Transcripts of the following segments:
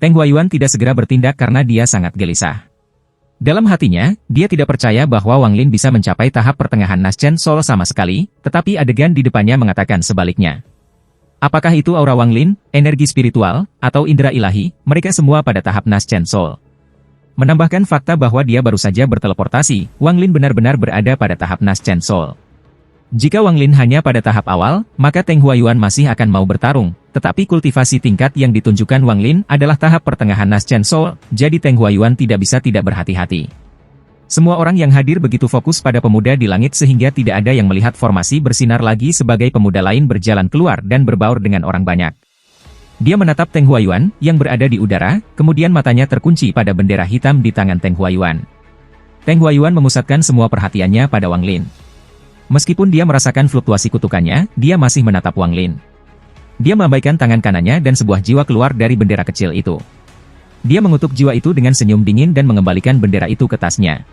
Teng Huayuan tidak segera bertindak karena dia sangat gelisah. Dalam hatinya, dia tidak percaya bahwa Wang Lin bisa mencapai tahap pertengahan Naschen Soul sama sekali, tetapi adegan di depannya mengatakan sebaliknya. Apakah itu aura Wang Lin, energi spiritual, atau indera ilahi, mereka semua pada tahap Naschen Soul. Menambahkan fakta bahwa dia baru saja berteleportasi, Wang Lin benar-benar berada pada tahap Naschen Soul. Jika Wang Lin hanya pada tahap awal, maka Teng Huayuan masih akan mau bertarung, tetapi kultivasi tingkat yang ditunjukkan Wang Lin adalah tahap pertengahan Naschen Soul, jadi Teng Huayuan tidak bisa tidak berhati-hati. Semua orang yang hadir begitu fokus pada pemuda di langit sehingga tidak ada yang melihat formasi bersinar lagi sebagai pemuda lain berjalan keluar dan berbaur dengan orang banyak. Dia menatap Teng Huayuan yang berada di udara, kemudian matanya terkunci pada bendera hitam di tangan Teng Huayuan. Teng Huayuan memusatkan semua perhatiannya pada Wang Lin. Meskipun dia merasakan fluktuasi kutukannya, dia masih menatap Wang Lin. Dia melambaikan tangan kanannya dan sebuah jiwa keluar dari bendera kecil itu. Dia mengutuk jiwa itu dengan senyum dingin dan mengembalikan bendera itu ke tasnya.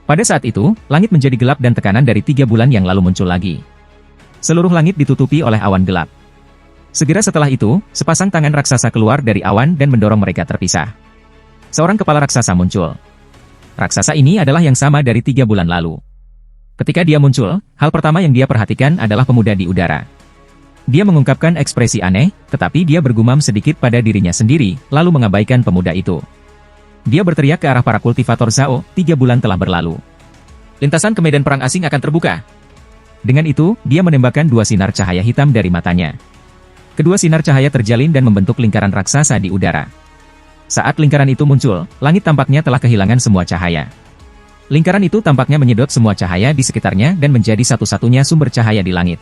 Pada saat itu, langit menjadi gelap dan tekanan dari 3 bulan yang lalu muncul lagi. Seluruh langit ditutupi oleh awan gelap. Segera setelah itu, sepasang tangan raksasa keluar dari awan dan mendorong mereka terpisah. Seorang kepala raksasa muncul. Raksasa ini adalah yang sama dari 3 bulan lalu. Ketika dia muncul, hal pertama yang dia perhatikan adalah pemuda di udara. Dia mengungkapkan ekspresi aneh, tetapi dia bergumam sedikit pada dirinya sendiri, lalu mengabaikan pemuda itu. Dia berteriak ke arah para kultivator Zhao, 3 bulan telah berlalu. Lintasan ke medan perang asing akan terbuka. Dengan itu, dia menembakkan 2 sinar cahaya hitam dari matanya. Kedua sinar cahaya terjalin dan membentuk lingkaran raksasa di udara. Saat lingkaran itu muncul, langit tampaknya telah kehilangan semua cahaya. Lingkaran itu tampaknya menyedot semua cahaya di sekitarnya dan menjadi satu-satunya sumber cahaya di langit.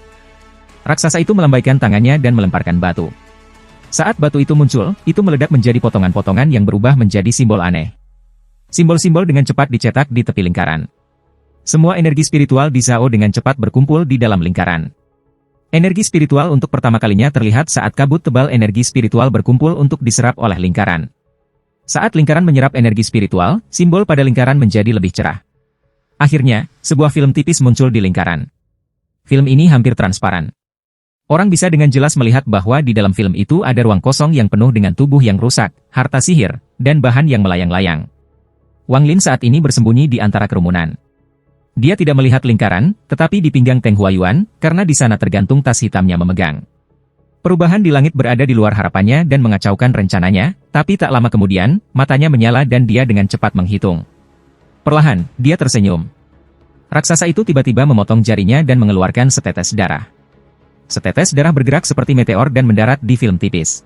Raksasa itu melambaikan tangannya dan melemparkan batu. Saat batu itu muncul, itu meledak menjadi potongan-potongan yang berubah menjadi simbol aneh. Simbol-simbol dengan cepat dicetak di tepi lingkaran. Semua energi spiritual di Zhao dengan cepat berkumpul di dalam lingkaran. Energi spiritual untuk pertama kalinya terlihat saat kabut tebal energi spiritual berkumpul untuk diserap oleh lingkaran. Saat lingkaran menyerap energi spiritual, simbol pada lingkaran menjadi lebih cerah. Akhirnya, sebuah film tipis muncul di lingkaran. Film ini hampir transparan. Orang bisa dengan jelas melihat bahwa di dalam film itu ada ruang kosong yang penuh dengan tubuh yang rusak, harta sihir, dan bahan yang melayang-layang. Wang Lin saat ini bersembunyi di antara kerumunan. Dia tidak melihat lingkaran, tetapi di pinggang Teng Huayuan, karena di sana tergantung tas hitamnya memegang. Perubahan di langit berada di luar harapannya dan mengacaukan rencananya, tapi tak lama kemudian, matanya menyala dan dia dengan cepat menghitung. Perlahan, dia tersenyum. Raksasa itu tiba-tiba memotong jarinya dan mengeluarkan setetes darah. Setetes darah bergerak seperti meteor dan mendarat di film tipis.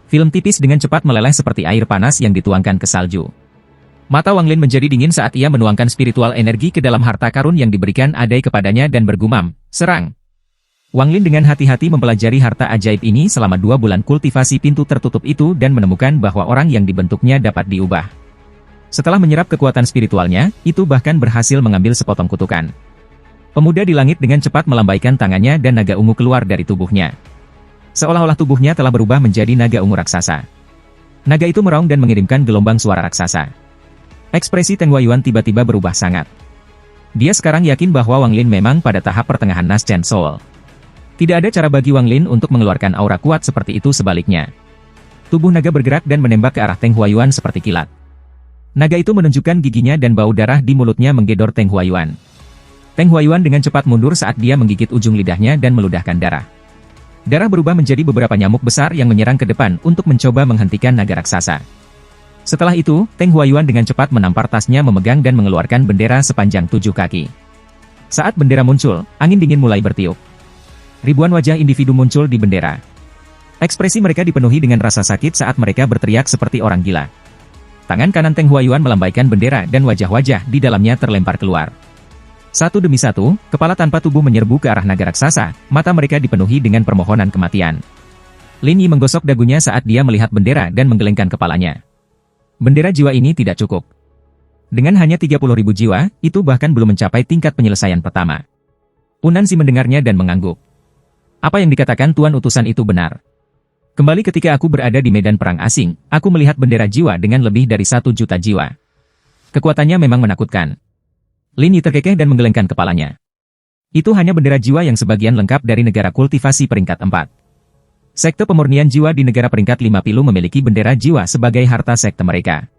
Film tipis dengan cepat meleleh seperti air panas yang dituangkan ke salju. Mata Wang Lin menjadi dingin saat ia menuangkan spiritual energi ke dalam harta karun yang diberikan Adai kepadanya dan bergumam, "Serang!" Wang Lin dengan hati-hati mempelajari harta ajaib ini selama 2 bulan kultivasi pintu tertutup itu dan menemukan bahwa orang yang dibentuknya dapat diubah. Setelah menyerap kekuatan spiritualnya, itu bahkan berhasil mengambil sepotong kutukan. Pemuda di langit dengan cepat melambaikan tangannya dan naga ungu keluar dari tubuhnya. Seolah-olah tubuhnya telah berubah menjadi naga ungu raksasa. Naga itu meraung dan mengirimkan gelombang suara raksasa. Ekspresi Teng Huayuan tiba-tiba berubah sangat. Dia sekarang yakin bahwa Wang Lin memang pada tahap pertengahan Naschen Soul. Tidak ada cara bagi Wang Lin untuk mengeluarkan aura kuat seperti itu sebaliknya. Tubuh naga bergerak dan menembak ke arah Teng Huayuan seperti kilat. Naga itu menunjukkan giginya dan bau darah di mulutnya menggedor Teng Huayuan. Teng Huayuan dengan cepat mundur saat dia menggigit ujung lidahnya dan meludahkan darah. Darah berubah menjadi beberapa nyamuk besar yang menyerang ke depan untuk mencoba menghentikan naga raksasa. Setelah itu, Teng Huayuan dengan cepat menampar tasnya memegang dan mengeluarkan bendera sepanjang 7 kaki. Saat bendera muncul, angin dingin mulai bertiup. Ribuan wajah individu muncul di bendera. Ekspresi mereka dipenuhi dengan rasa sakit saat mereka berteriak seperti orang gila. Tangan kanan Teng Huayuan melambaikan bendera dan wajah-wajah di dalamnya terlempar keluar. Satu demi satu, kepala tanpa tubuh menyerbu ke arah naga raksasa, mata mereka dipenuhi dengan permohonan kematian. Lin Yi menggosok dagunya saat dia melihat bendera dan menggelengkan kepalanya. Bendera jiwa ini tidak cukup. Dengan hanya 30.000 jiwa, itu bahkan belum mencapai tingkat penyelesaian pertama. Unansi mendengarnya dan mengangguk. Apa yang dikatakan Tuan Utusan itu benar. Kembali ketika aku berada di medan perang asing, aku melihat bendera jiwa dengan lebih dari 1 juta jiwa. Kekuatannya memang menakutkan. Lin Yi terkekeh dan menggelengkan kepalanya. Itu hanya bendera jiwa yang sebagian lengkap dari negara kultivasi peringkat 4. Sekte pemurnian jiwa di negara peringkat 5 Pilu memiliki bendera jiwa sebagai harta sekte mereka.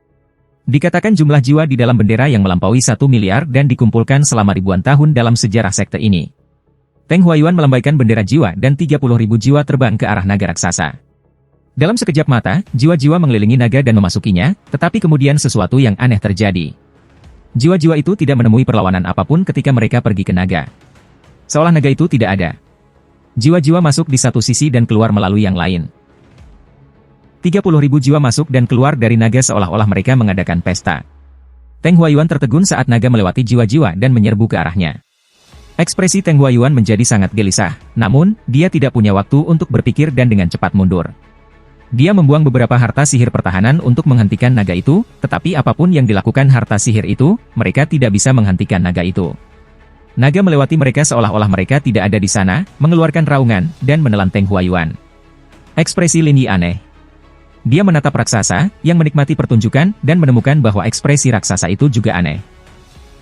Dikatakan jumlah jiwa di dalam bendera yang melampaui 1 miliar dan dikumpulkan selama ribuan tahun dalam sejarah sekte ini. Teng Huayuan melambaikan bendera jiwa dan 30.000 jiwa terbang ke arah naga raksasa. Dalam sekejap mata, jiwa-jiwa mengelilingi naga dan memasukinya, tetapi kemudian sesuatu yang aneh terjadi. Jiwa-jiwa itu tidak menemui perlawanan apapun ketika mereka pergi ke naga. Seolah naga itu tidak ada. Jiwa-jiwa masuk di satu sisi dan keluar melalui yang lain. 30.000 jiwa masuk dan keluar dari naga seolah-olah mereka mengadakan pesta. Teng Huayuan tertegun saat naga melewati jiwa-jiwa dan menyerbu ke arahnya. Ekspresi Teng Huayuan menjadi sangat gelisah, namun, dia tidak punya waktu untuk berpikir dan dengan cepat mundur. Dia membuang beberapa harta sihir pertahanan untuk menghentikan naga itu, tetapi apapun yang dilakukan harta sihir itu, mereka tidak bisa menghentikan naga itu. Naga melewati mereka seolah-olah mereka tidak ada di sana, mengeluarkan raungan, dan menelan Teng Huayuan. Ekspresi Lin Yi aneh. Dia menatap raksasa, yang menikmati pertunjukan, dan menemukan bahwa ekspresi raksasa itu juga aneh.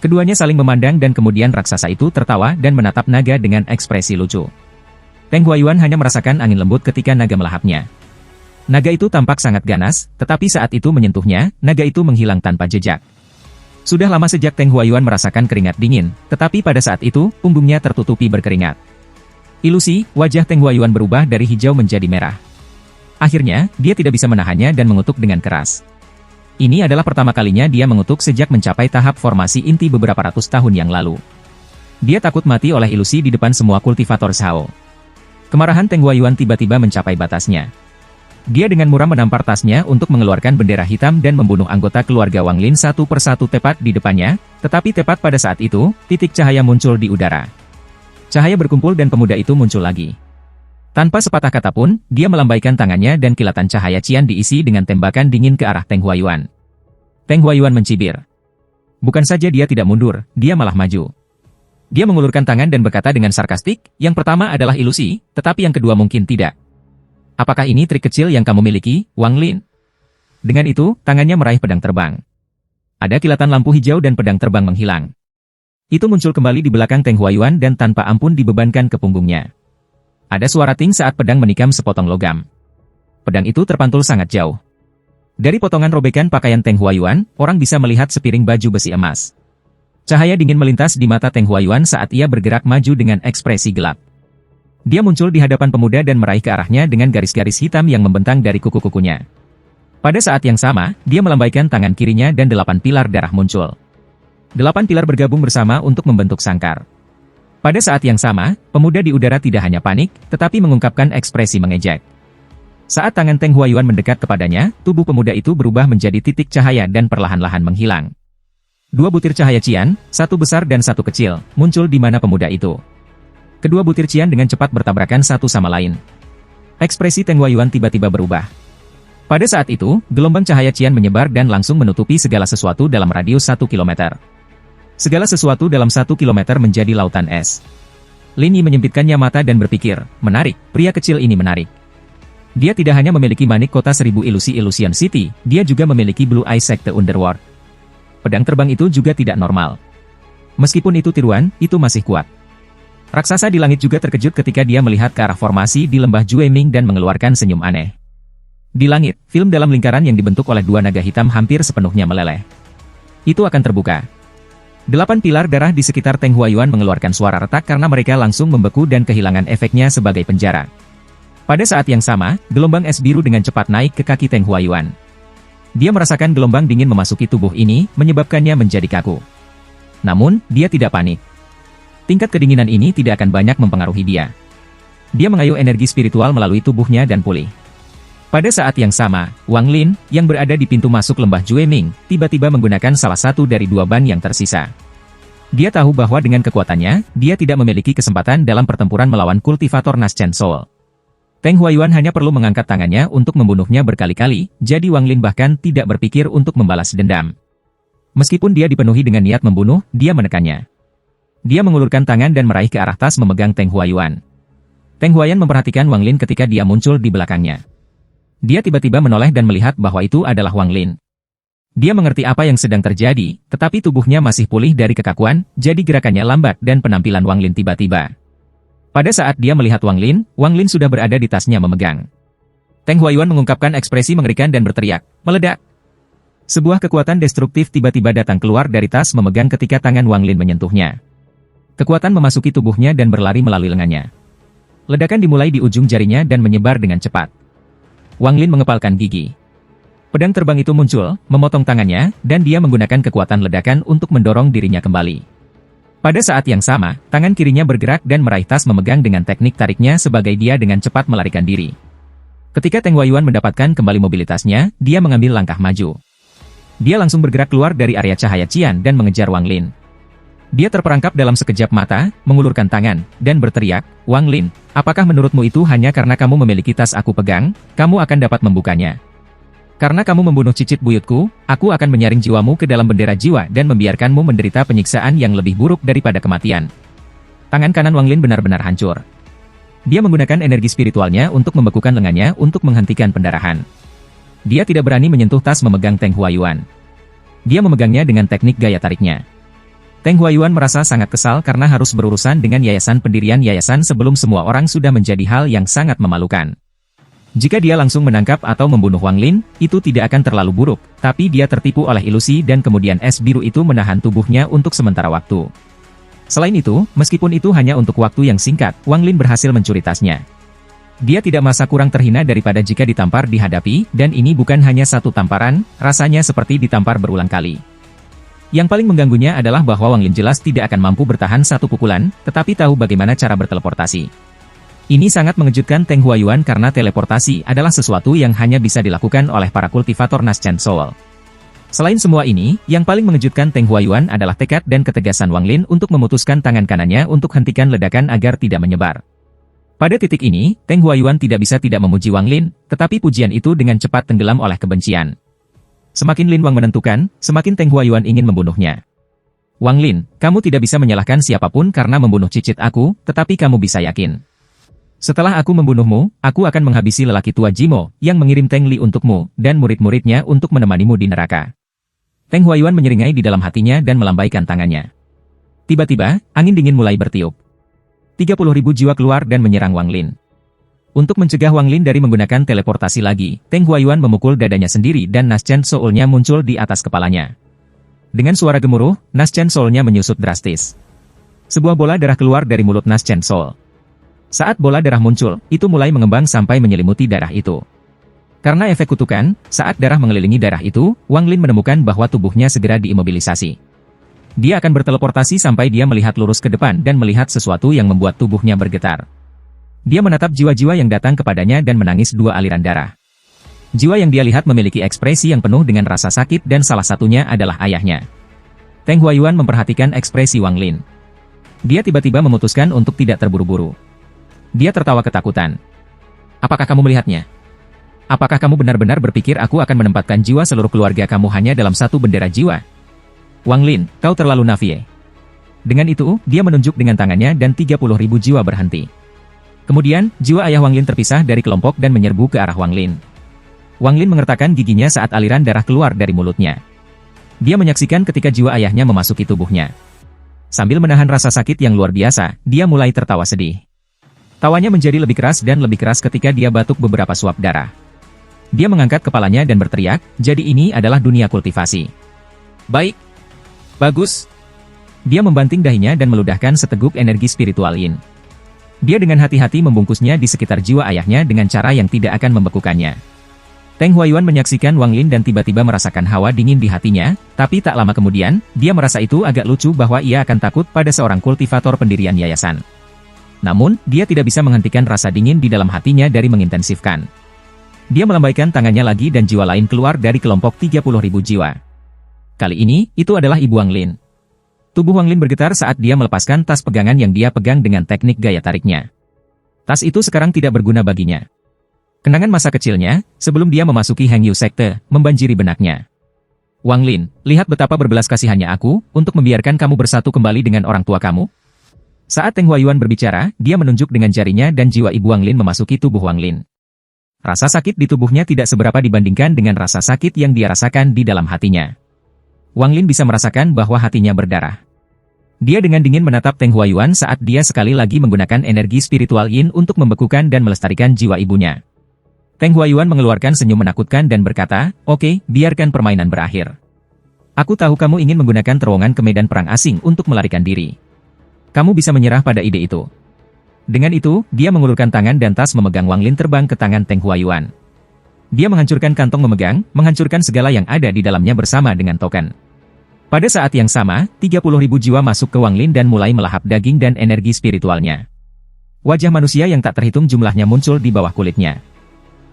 Keduanya saling memandang dan kemudian raksasa itu tertawa dan menatap naga dengan ekspresi lucu. Teng Huayuan hanya merasakan angin lembut ketika naga melahapnya. Naga itu tampak sangat ganas, tetapi saat itu menyentuhnya, naga itu menghilang tanpa jejak. Sudah lama sejak Teng Huayuan merasakan keringat dingin, tetapi pada saat itu, punggungnya tertutupi berkeringat. Ilusi, wajah Teng Huayuan berubah dari hijau menjadi merah. Akhirnya, dia tidak bisa menahannya dan mengutuk dengan keras. Ini adalah pertama kalinya dia mengutuk sejak mencapai tahap formasi inti beberapa ratus tahun yang lalu. Dia takut mati oleh ilusi di depan semua kultivator Shao. Kemarahan Teng Huayuan tiba-tiba mencapai batasnya. Dia dengan muram menampar tasnya untuk mengeluarkan bendera hitam dan membunuh anggota keluarga Wang Lin satu persatu tepat di depannya, tetapi tepat pada saat itu, titik cahaya muncul di udara. Cahaya berkumpul dan pemuda itu muncul lagi. Tanpa sepatah kata pun, dia melambaikan tangannya dan kilatan cahaya cian diisi dengan tembakan dingin ke arah Teng Huayuan. Teng Huayuan mencibir. Bukan saja dia tidak mundur, dia malah maju. Dia mengulurkan tangan dan berkata dengan sarkastik, yang pertama adalah ilusi, tetapi yang kedua mungkin tidak. Apakah ini trik kecil yang kamu miliki, Wang Lin? Dengan itu, tangannya meraih pedang terbang. Ada kilatan lampu hijau dan pedang terbang menghilang. Itu muncul kembali di belakang Teng Huayuan dan tanpa ampun dibebankan ke punggungnya. Ada suara ting saat pedang menikam sepotong logam. Pedang itu terpantul sangat jauh. Dari potongan robekan pakaian Teng Huayuan, orang bisa melihat sepiring baju besi emas. Cahaya dingin melintas di mata Teng Huayuan saat ia bergerak maju dengan ekspresi gelap. Dia muncul di hadapan pemuda dan meraih ke arahnya dengan garis-garis hitam yang membentang dari kuku-kukunya. Pada saat yang sama, dia melambaikan tangan kirinya dan 8 pilar darah muncul. 8 pilar bergabung bersama untuk membentuk sangkar. Pada saat yang sama, pemuda di udara tidak hanya panik, tetapi mengungkapkan ekspresi mengejek. Saat tangan Teng Huayuan mendekat kepadanya, tubuh pemuda itu berubah menjadi titik cahaya dan perlahan-lahan menghilang. 2 butir cahaya cian, 1 besar dan 1 kecil, muncul di mana pemuda itu. Kedua butir cian dengan cepat bertabrakan satu sama lain. Ekspresi Teng Huayuan tiba-tiba berubah. Pada saat itu, gelombang cahaya cian menyebar dan langsung menutupi segala sesuatu dalam radius 1 km. Segala sesuatu dalam 1 km menjadi lautan es. Lin Yi menyempitkannya mata dan berpikir, menarik, pria kecil ini menarik. Dia tidak hanya memiliki manik kota 1000 ilusi Illusion City, dia juga memiliki Blue Eye Sekte Underworld. Pedang terbang itu juga tidak normal. Meskipun itu tiruan, itu masih kuat. Raksasa di langit juga terkejut ketika dia melihat ke arah formasi di lembah Jueming dan mengeluarkan senyum aneh. Di langit, film dalam lingkaran yang dibentuk oleh 2 naga hitam hampir sepenuhnya meleleh. Itu akan terbuka. 8 pilar darah di sekitar Teng Huayuan mengeluarkan suara retak karena mereka langsung membeku dan kehilangan efeknya sebagai penjara. Pada saat yang sama, gelombang es biru dengan cepat naik ke kaki Teng Huayuan. Dia merasakan gelombang dingin memasuki tubuh ini, menyebabkannya menjadi kaku. Namun, dia tidak panik. Tingkat kedinginan ini tidak akan banyak mempengaruhi dia. Dia mengayuh energi spiritual melalui tubuhnya dan pulih. Pada saat yang sama, Wang Lin, yang berada di pintu masuk lembah Jueming, tiba-tiba menggunakan salah satu dari 2 ban yang tersisa. Dia tahu bahwa dengan kekuatannya, dia tidak memiliki kesempatan dalam pertempuran melawan kultivator Naschen Soul. Teng Huayuan hanya perlu mengangkat tangannya untuk membunuhnya berkali-kali, jadi Wang Lin bahkan tidak berpikir untuk membalas dendam. Meskipun dia dipenuhi dengan niat membunuh, dia menekannya. Dia mengulurkan tangan dan meraih ke arah tas memegang Teng Huayuan. Teng Huayuan memperhatikan Wang Lin ketika dia muncul di belakangnya. Dia tiba-tiba menoleh dan melihat bahwa itu adalah Wang Lin. Dia mengerti apa yang sedang terjadi, tetapi tubuhnya masih pulih dari kekakuan, jadi gerakannya lambat dan penampilan Wang Lin tiba-tiba. Pada saat dia melihat Wang Lin sudah berada di tasnya memegang. Teng Huayuan mengungkapkan ekspresi mengerikan dan berteriak, "Meledak!" Sebuah kekuatan destruktif tiba-tiba datang keluar dari tas memegang ketika tangan Wang Lin menyentuhnya. Kekuatan memasuki tubuhnya dan berlari melalui lengannya. Ledakan dimulai di ujung jarinya dan menyebar dengan cepat. Wang Lin mengepalkan gigi. Pedang terbang itu muncul, memotong tangannya, dan dia menggunakan kekuatan ledakan untuk mendorong dirinya kembali. Pada saat yang sama, tangan kirinya bergerak dan meraih tas memegang dengan teknik tariknya sebagai dia dengan cepat melarikan diri. Ketika Teng Huayuan mendapatkan kembali mobilitasnya, dia mengambil langkah maju. Dia langsung bergerak keluar dari area cahaya Qian dan mengejar Wang Lin. Dia terperangkap dalam sekejap mata, mengulurkan tangan, dan berteriak, "Wang Lin, apakah menurutmu itu hanya karena kamu memiliki tas aku pegang, kamu akan dapat membukanya? Karena kamu membunuh cicit buyutku, aku akan menyaring jiwamu ke dalam bendera jiwa dan membiarkanmu menderita penyiksaan yang lebih buruk daripada kematian." Tangan kanan Wang Lin benar-benar hancur. Dia menggunakan energi spiritualnya untuk membekukan lengannya untuk menghentikan pendarahan. Dia tidak berani menyentuh tas memegang Teng Huayuan. Dia memegangnya dengan teknik gaya tariknya. Teng Huayuan merasa sangat kesal karena harus berurusan dengan yayasan pendirian yayasan sebelum semua orang sudah menjadi hal yang sangat memalukan. Jika dia langsung menangkap atau membunuh Wang Lin, itu tidak akan terlalu buruk, tapi dia tertipu oleh ilusi dan kemudian es biru itu menahan tubuhnya untuk sementara waktu. Selain itu, meskipun itu hanya untuk waktu yang singkat, Wang Lin berhasil mencuri tasnya. Dia tidak merasa kurang terhina daripada jika ditampar dihadapi, dan ini bukan hanya satu tamparan, rasanya seperti ditampar berulang kali. Yang paling mengganggunya adalah bahwa Wang Lin jelas tidak akan mampu bertahan satu pukulan, tetapi tahu bagaimana cara berteleportasi. Ini sangat mengejutkan Teng Huayuan karena teleportasi adalah sesuatu yang hanya bisa dilakukan oleh para kultivator Naschen Soul. Selain semua ini, yang paling mengejutkan Teng Huayuan adalah tekad dan ketegasan Wang Lin untuk memutuskan tangan kanannya untuk hentikan ledakan agar tidak menyebar. Pada titik ini, Teng Huayuan tidak bisa tidak memuji Wang Lin, tetapi pujian itu dengan cepat tenggelam oleh kebencian. Semakin Lin Wang menentukan, semakin Teng Huayuan ingin membunuhnya. "Wang Lin, kamu tidak bisa menyalahkan siapapun karena membunuh cicit aku, tetapi kamu bisa yakin. Setelah aku membunuhmu, aku akan menghabisi lelaki tua Jimo, yang mengirim Teng Li untukmu, dan murid-muridnya untuk menemanimu di neraka." Teng Huayuan menyeringai di dalam hatinya dan melambaikan tangannya. Tiba-tiba, angin dingin mulai bertiup. 30.000 jiwa keluar dan menyerang Wang Lin. Untuk mencegah Wang Lin dari menggunakan teleportasi lagi, Teng Huayuan memukul dadanya sendiri dan Naschen Soul-nya muncul di atas kepalanya. Dengan suara gemuruh, Naschen Soul-nya menyusut drastis. Sebuah bola darah keluar dari mulut Naschen Soul. Saat bola darah muncul, itu mulai mengembang sampai menyelimuti darah itu. Karena efek kutukan, saat darah mengelilingi darah itu, Wang Lin menemukan bahwa tubuhnya segera diimobilisasi. Dia akan berteleportasi sampai dia melihat lurus ke depan dan melihat sesuatu yang membuat tubuhnya bergetar. Dia menatap jiwa-jiwa yang datang kepadanya dan menangis dua aliran darah. Jiwa yang dia lihat memiliki ekspresi yang penuh dengan rasa sakit dan salah satunya adalah ayahnya. Teng Huayuan memperhatikan ekspresi Wang Lin. Dia tiba-tiba memutuskan untuk tidak terburu-buru. Dia tertawa ketakutan. "Apakah kamu melihatnya? Apakah kamu benar-benar berpikir aku akan menempatkan jiwa seluruh keluarga kamu hanya dalam satu bendera jiwa? Wang Lin, kau terlalu nafie." Dengan itu, dia menunjuk dengan tangannya dan 30.000 jiwa berhenti. Kemudian, jiwa ayah Wang Lin terpisah dari kelompok dan menyerbu ke arah Wang Lin. Wang Lin mengertakkan giginya saat aliran darah keluar dari mulutnya. Dia menyaksikan ketika jiwa ayahnya memasuki tubuhnya. Sambil menahan rasa sakit yang luar biasa, dia mulai tertawa sedih. Tawanya menjadi lebih keras dan lebih keras ketika dia batuk beberapa suap darah. Dia mengangkat kepalanya dan berteriak, "Jadi ini adalah dunia kultivasi. Baik. Bagus." Dia membanting dahinya dan meludahkan seteguk energi spiritual Yin. Dia dengan hati-hati membungkusnya di sekitar jiwa ayahnya dengan cara yang tidak akan membekukannya. Teng Huayuan menyaksikan Wang Lin dan tiba-tiba merasakan hawa dingin di hatinya, tapi tak lama kemudian, dia merasa itu agak lucu bahwa ia akan takut pada seorang kultivator pendirian yayasan. Namun, dia tidak bisa menghentikan rasa dingin di dalam hatinya dari mengintensifkan. Dia melambaikan tangannya lagi dan jiwa lain keluar dari kelompok 30.000 jiwa. Kali ini, itu adalah Ibu Wang Lin. Tubuh Wang Lin bergetar saat dia melepaskan tas pegangan yang dia pegang dengan teknik gaya tariknya. Tas itu sekarang tidak berguna baginya. Kenangan masa kecilnya, sebelum dia memasuki Heng Yu Sekte, membanjiri benaknya. "Wang Lin, lihat betapa berbelas kasihannya aku, untuk membiarkan kamu bersatu kembali dengan orang tua kamu." Saat Teng Huayuan berbicara, dia menunjuk dengan jarinya dan jiwa Ibu Wang Lin memasuki tubuh Wang Lin. Rasa sakit di tubuhnya tidak seberapa dibandingkan dengan rasa sakit yang dia rasakan di dalam hatinya. Wang Lin bisa merasakan bahwa hatinya berdarah. Dia dengan dingin menatap Teng Huayuan saat dia sekali lagi menggunakan energi spiritual Yin untuk membekukan dan melestarikan jiwa ibunya. Teng Huayuan mengeluarkan senyum menakutkan dan berkata, "Oke, biarkan permainan berakhir. Aku tahu kamu ingin menggunakan terowongan ke medan perang asing untuk melarikan diri. Kamu bisa menyerah pada ide itu." Dengan itu, dia mengulurkan tangan dan tas memegang Wang Lin terbang ke tangan Teng Huayuan. Dia menghancurkan kantong memegang, menghancurkan segala yang ada di dalamnya bersama dengan token. Pada saat yang sama, 30.000 jiwa masuk ke Wang Lin dan mulai melahap daging dan energi spiritualnya. Wajah manusia yang tak terhitung jumlahnya muncul di bawah kulitnya.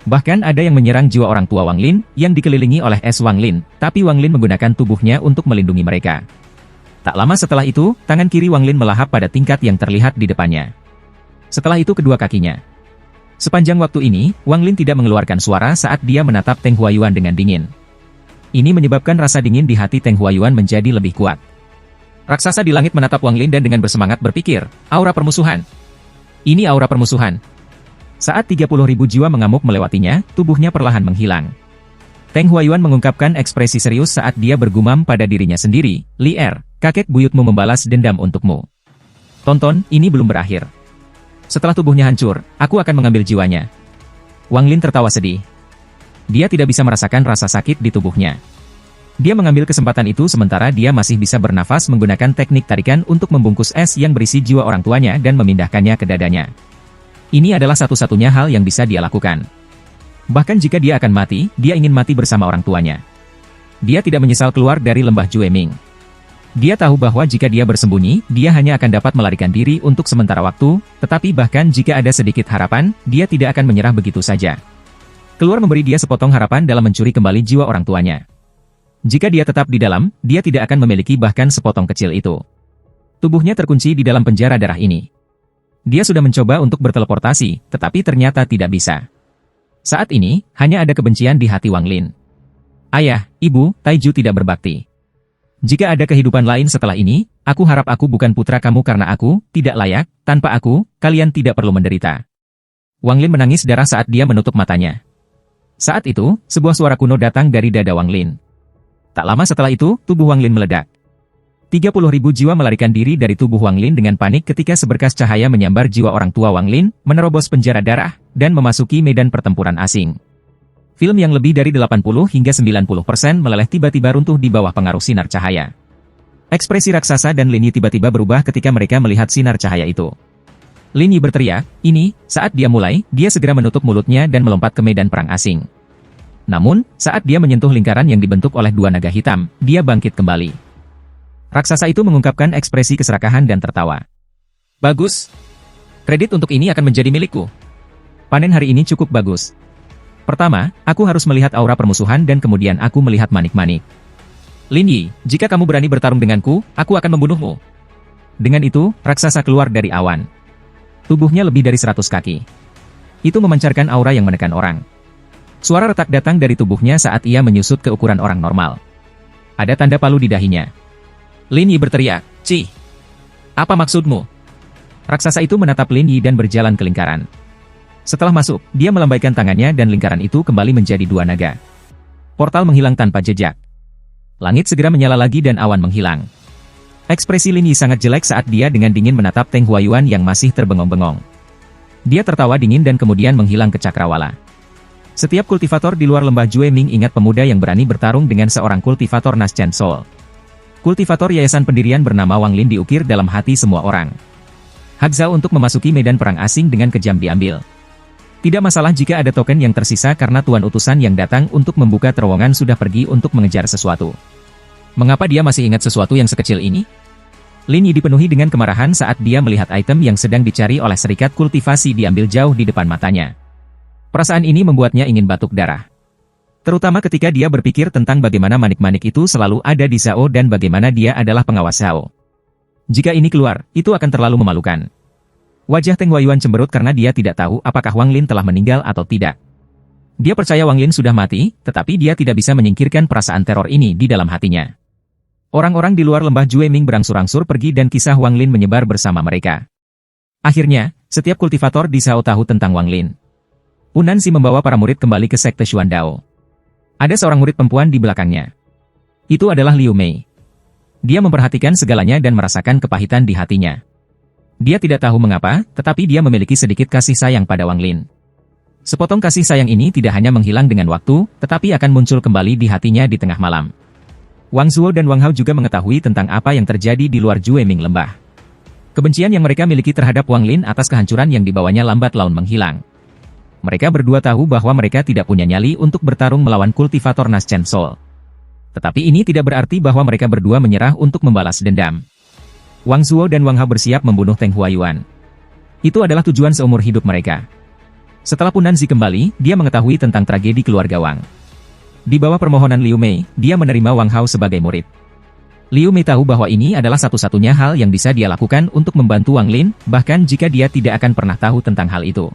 Bahkan ada yang menyerang jiwa orang tua Wang Lin, yang dikelilingi oleh es Wang Lin, tapi Wang Lin menggunakan tubuhnya untuk melindungi mereka. Tak lama setelah itu, tangan kiri Wang Lin melahap pada tingkat yang terlihat di depannya. Setelah itu kedua kakinya. Sepanjang waktu ini, Wang Lin tidak mengeluarkan suara saat dia menatap Teng Huayuan dengan dingin. Ini menyebabkan rasa dingin di hati Teng Huayuan menjadi lebih kuat. Raksasa di langit menatap Wang Lin dan dengan bersemangat berpikir, aura permusuhan. Ini aura permusuhan. Saat 30.000 jiwa mengamuk melewatinya, tubuhnya perlahan menghilang. Teng Huayuan mengungkapkan ekspresi serius saat dia bergumam pada dirinya sendiri, "Li Er, kakek buyutmu membalas dendam untukmu. Tonton, ini belum berakhir. Setelah tubuhnya hancur, aku akan mengambil jiwanya." Wang Lin tertawa sedih. Dia tidak bisa merasakan rasa sakit di tubuhnya. Dia mengambil kesempatan itu sementara dia masih bisa bernafas menggunakan teknik tarikan untuk membungkus es yang berisi jiwa orang tuanya dan memindahkannya ke dadanya. Ini adalah satu-satunya hal yang bisa dia lakukan. Bahkan jika dia akan mati, dia ingin mati bersama orang tuanya. Dia tidak menyesal keluar dari lembah Jueming. Dia tahu bahwa jika dia bersembunyi, dia hanya akan dapat melarikan diri untuk sementara waktu, tetapi bahkan jika ada sedikit harapan, dia tidak akan menyerah begitu saja. Keluar memberi dia sepotong harapan dalam mencuri kembali jiwa orang tuanya. Jika dia tetap di dalam, dia tidak akan memiliki bahkan sepotong kecil itu. Tubuhnya terkunci di dalam penjara darah ini. Dia sudah mencoba untuk berteleportasi, tetapi ternyata tidak bisa. Saat ini, hanya ada kebencian di hati Wang Lin. "Ayah, ibu, Taiju tidak berbakti. Jika ada kehidupan lain setelah ini, aku harap aku bukan putra kamu karena aku tidak layak, tanpa aku, kalian tidak perlu menderita." Wang Lin menangis darah saat dia menutup matanya. Saat itu, sebuah suara kuno datang dari dada Wang Lin. Tak lama setelah itu, tubuh Wang Lin meledak. 30.000 jiwa melarikan diri dari tubuh Wang Lin dengan panik ketika seberkas cahaya menyambar jiwa orang tua Wang Lin, menerobos penjara darah, dan memasuki medan pertempuran asing. Film yang lebih dari 80 hingga 90% meleleh tiba-tiba runtuh di bawah pengaruh sinar cahaya. Ekspresi raksasa dan Lin Yi tiba-tiba berubah ketika mereka melihat sinar cahaya itu. Lin Yi berteriak, "Ini," saat dia mulai, dia segera menutup mulutnya dan melompat ke medan perang asing. Namun, saat dia menyentuh lingkaran yang dibentuk oleh dua naga hitam, dia bangkit kembali. Raksasa itu mengungkapkan ekspresi keserakahan dan tertawa. "Bagus. Kredit untuk ini akan menjadi milikku. Panen hari ini cukup bagus. Pertama, aku harus melihat aura permusuhan dan kemudian aku melihat manik-manik. Lin Yi, jika kamu berani bertarung denganku, aku akan membunuhmu." Dengan itu, raksasa keluar dari awan. Tubuhnya lebih dari 100 kaki. Itu memancarkan aura yang menekan orang. Suara retak datang dari tubuhnya saat ia menyusut ke ukuran orang normal. Ada tanda palu di dahinya. Lin Yi berteriak, "Cih! Apa maksudmu?" Raksasa itu menatap Lin Yi dan berjalan ke lingkaran. Setelah masuk, dia melambaikan tangannya dan lingkaran itu kembali menjadi dua naga. Portal menghilang tanpa jejak. Langit segera menyala lagi dan awan menghilang. Ekspresi Lin Yi sangat jelek saat dia dengan dingin menatap Teng Huayuan yang masih terbengong-bengong. Dia tertawa dingin dan kemudian menghilang ke cakrawala. Setiap kultivator di luar lembah Jueming ingat pemuda yang berani bertarung dengan seorang kultivator Naschen Soul. Kultivator yayasan pendirian bernama Wang Lin diukir dalam hati semua orang. Hak Zhao untuk memasuki medan perang asing dengan kejam diambil. Tidak masalah jika ada token yang tersisa karena tuan utusan yang datang untuk membuka terowongan sudah pergi untuk mengejar sesuatu. Mengapa dia masih ingat sesuatu yang sekecil ini? Lin Yi dipenuhi dengan kemarahan saat dia melihat item yang sedang dicari oleh serikat kultivasi diambil jauh di depan matanya. Perasaan ini membuatnya ingin batuk darah. Terutama ketika dia berpikir tentang bagaimana manik-manik itu selalu ada di Zhao dan bagaimana dia adalah pengawas Zhao. Jika ini keluar, itu akan terlalu memalukan. Wajah Teng Huayuan cemberut karena dia tidak tahu apakah Wang Lin telah meninggal atau tidak. Dia percaya Wang Lin sudah mati, tetapi dia tidak bisa menyingkirkan perasaan teror ini di dalam hatinya. Orang-orang di luar lembah Jueming berangsur-angsur pergi dan kisah Wang Lin menyebar bersama mereka. Akhirnya, setiap kultivator di Zhao tahu tentang Wang Lin. Unansi membawa para murid kembali ke sekte Xuandao. Ada seorang murid perempuan di belakangnya. Itu adalah Liu Mei. Dia memperhatikan segalanya dan merasakan kepahitan di hatinya. Dia tidak tahu mengapa, tetapi dia memiliki sedikit kasih sayang pada Wang Lin. Sepotong kasih sayang ini tidak hanya menghilang dengan waktu, tetapi akan muncul kembali di hatinya di tengah malam. Wang Zuo dan Wang Hao juga mengetahui tentang apa yang terjadi di luar Jueming Lembah. Kebencian yang mereka miliki terhadap Wang Lin atas kehancuran yang dibawanya lambat laun menghilang. Mereka berdua tahu bahwa mereka tidak punya nyali untuk bertarung melawan kultivator Naschen Soul. Tetapi ini tidak berarti bahwa mereka berdua menyerah untuk membalas dendam. Wang Zuo dan Wang Hao bersiap membunuh Teng Huayuan. Itu adalah tujuan seumur hidup mereka. Setelah Punanzi kembali, dia mengetahui tentang tragedi keluarga Wang. Di bawah permohonan Liu Mei, dia menerima Wang Hao sebagai murid. Liu Mei tahu bahwa ini adalah satu-satunya hal yang bisa dia lakukan untuk membantu Wang Lin, bahkan jika dia tidak akan pernah tahu tentang hal itu.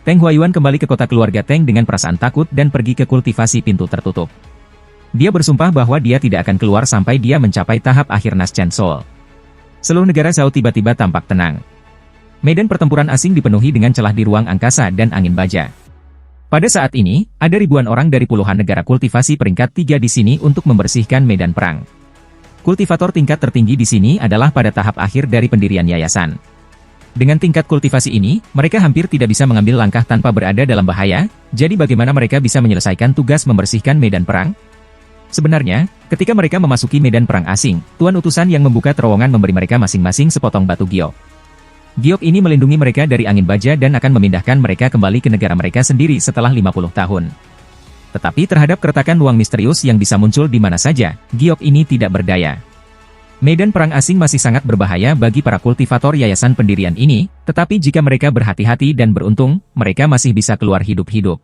Teng Huayuan kembali ke kota keluarga Teng dengan perasaan takut dan pergi ke kultivasi pintu tertutup. Dia bersumpah bahwa dia tidak akan keluar sampai dia mencapai tahap akhir Naschen Soul. Seluruh negara Zhao tiba-tiba tampak tenang. Medan pertempuran asing dipenuhi dengan celah di ruang angkasa dan angin baja. Pada saat ini, ada ribuan orang dari puluhan negara kultivasi peringkat 3 di sini untuk membersihkan medan perang. Kultivator tingkat tertinggi di sini adalah pada tahap akhir dari pendirian yayasan. Dengan tingkat kultivasi ini, mereka hampir tidak bisa mengambil langkah tanpa berada dalam bahaya, jadi bagaimana mereka bisa menyelesaikan tugas membersihkan medan perang? Sebenarnya, ketika mereka memasuki medan perang asing, Tuan Utusan yang membuka terowongan memberi mereka masing-masing sepotong batu giok. Giok ini melindungi mereka dari angin baja dan akan memindahkan mereka kembali ke negara mereka sendiri setelah 50 tahun. Tetapi terhadap keretakan ruang misterius yang bisa muncul di mana saja, giok ini tidak berdaya. Medan perang asing masih sangat berbahaya bagi para kultivator yayasan pendirian ini, tetapi jika mereka berhati-hati dan beruntung, mereka masih bisa keluar hidup-hidup.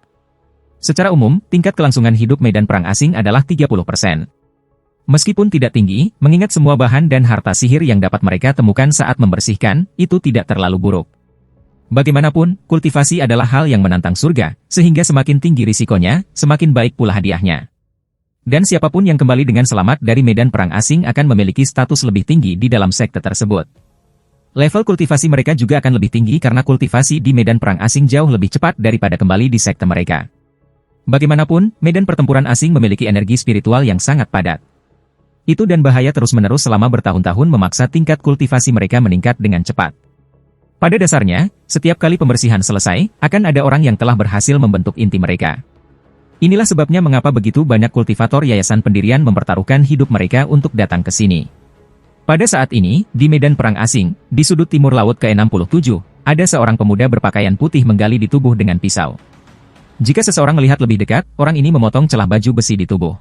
Secara umum, tingkat kelangsungan hidup medan perang asing adalah 30%. Meskipun tidak tinggi, mengingat semua bahan dan harta sihir yang dapat mereka temukan saat membersihkan, itu tidak terlalu buruk. Bagaimanapun, kultivasi adalah hal yang menantang surga, sehingga semakin tinggi risikonya, semakin baik pula hadiahnya. Dan siapapun yang kembali dengan selamat dari medan perang asing akan memiliki status lebih tinggi di dalam sekte tersebut. Level kultivasi mereka juga akan lebih tinggi karena kultivasi di medan perang asing jauh lebih cepat daripada kembali di sekte mereka. Bagaimanapun, medan pertempuran asing memiliki energi spiritual yang sangat padat. Itu dan bahaya terus-menerus selama bertahun-tahun memaksa tingkat kultivasi mereka meningkat dengan cepat. Pada dasarnya, setiap kali pembersihan selesai, akan ada orang yang telah berhasil membentuk inti mereka. Inilah sebabnya mengapa begitu banyak kultivator yayasan pendirian mempertaruhkan hidup mereka untuk datang ke sini. Pada saat ini, di medan perang asing, di sudut timur laut ke-67, ada seorang pemuda berpakaian putih menggali di tubuh dengan pisau. Jika seseorang melihat lebih dekat, orang ini memotong celah baju besi di tubuh.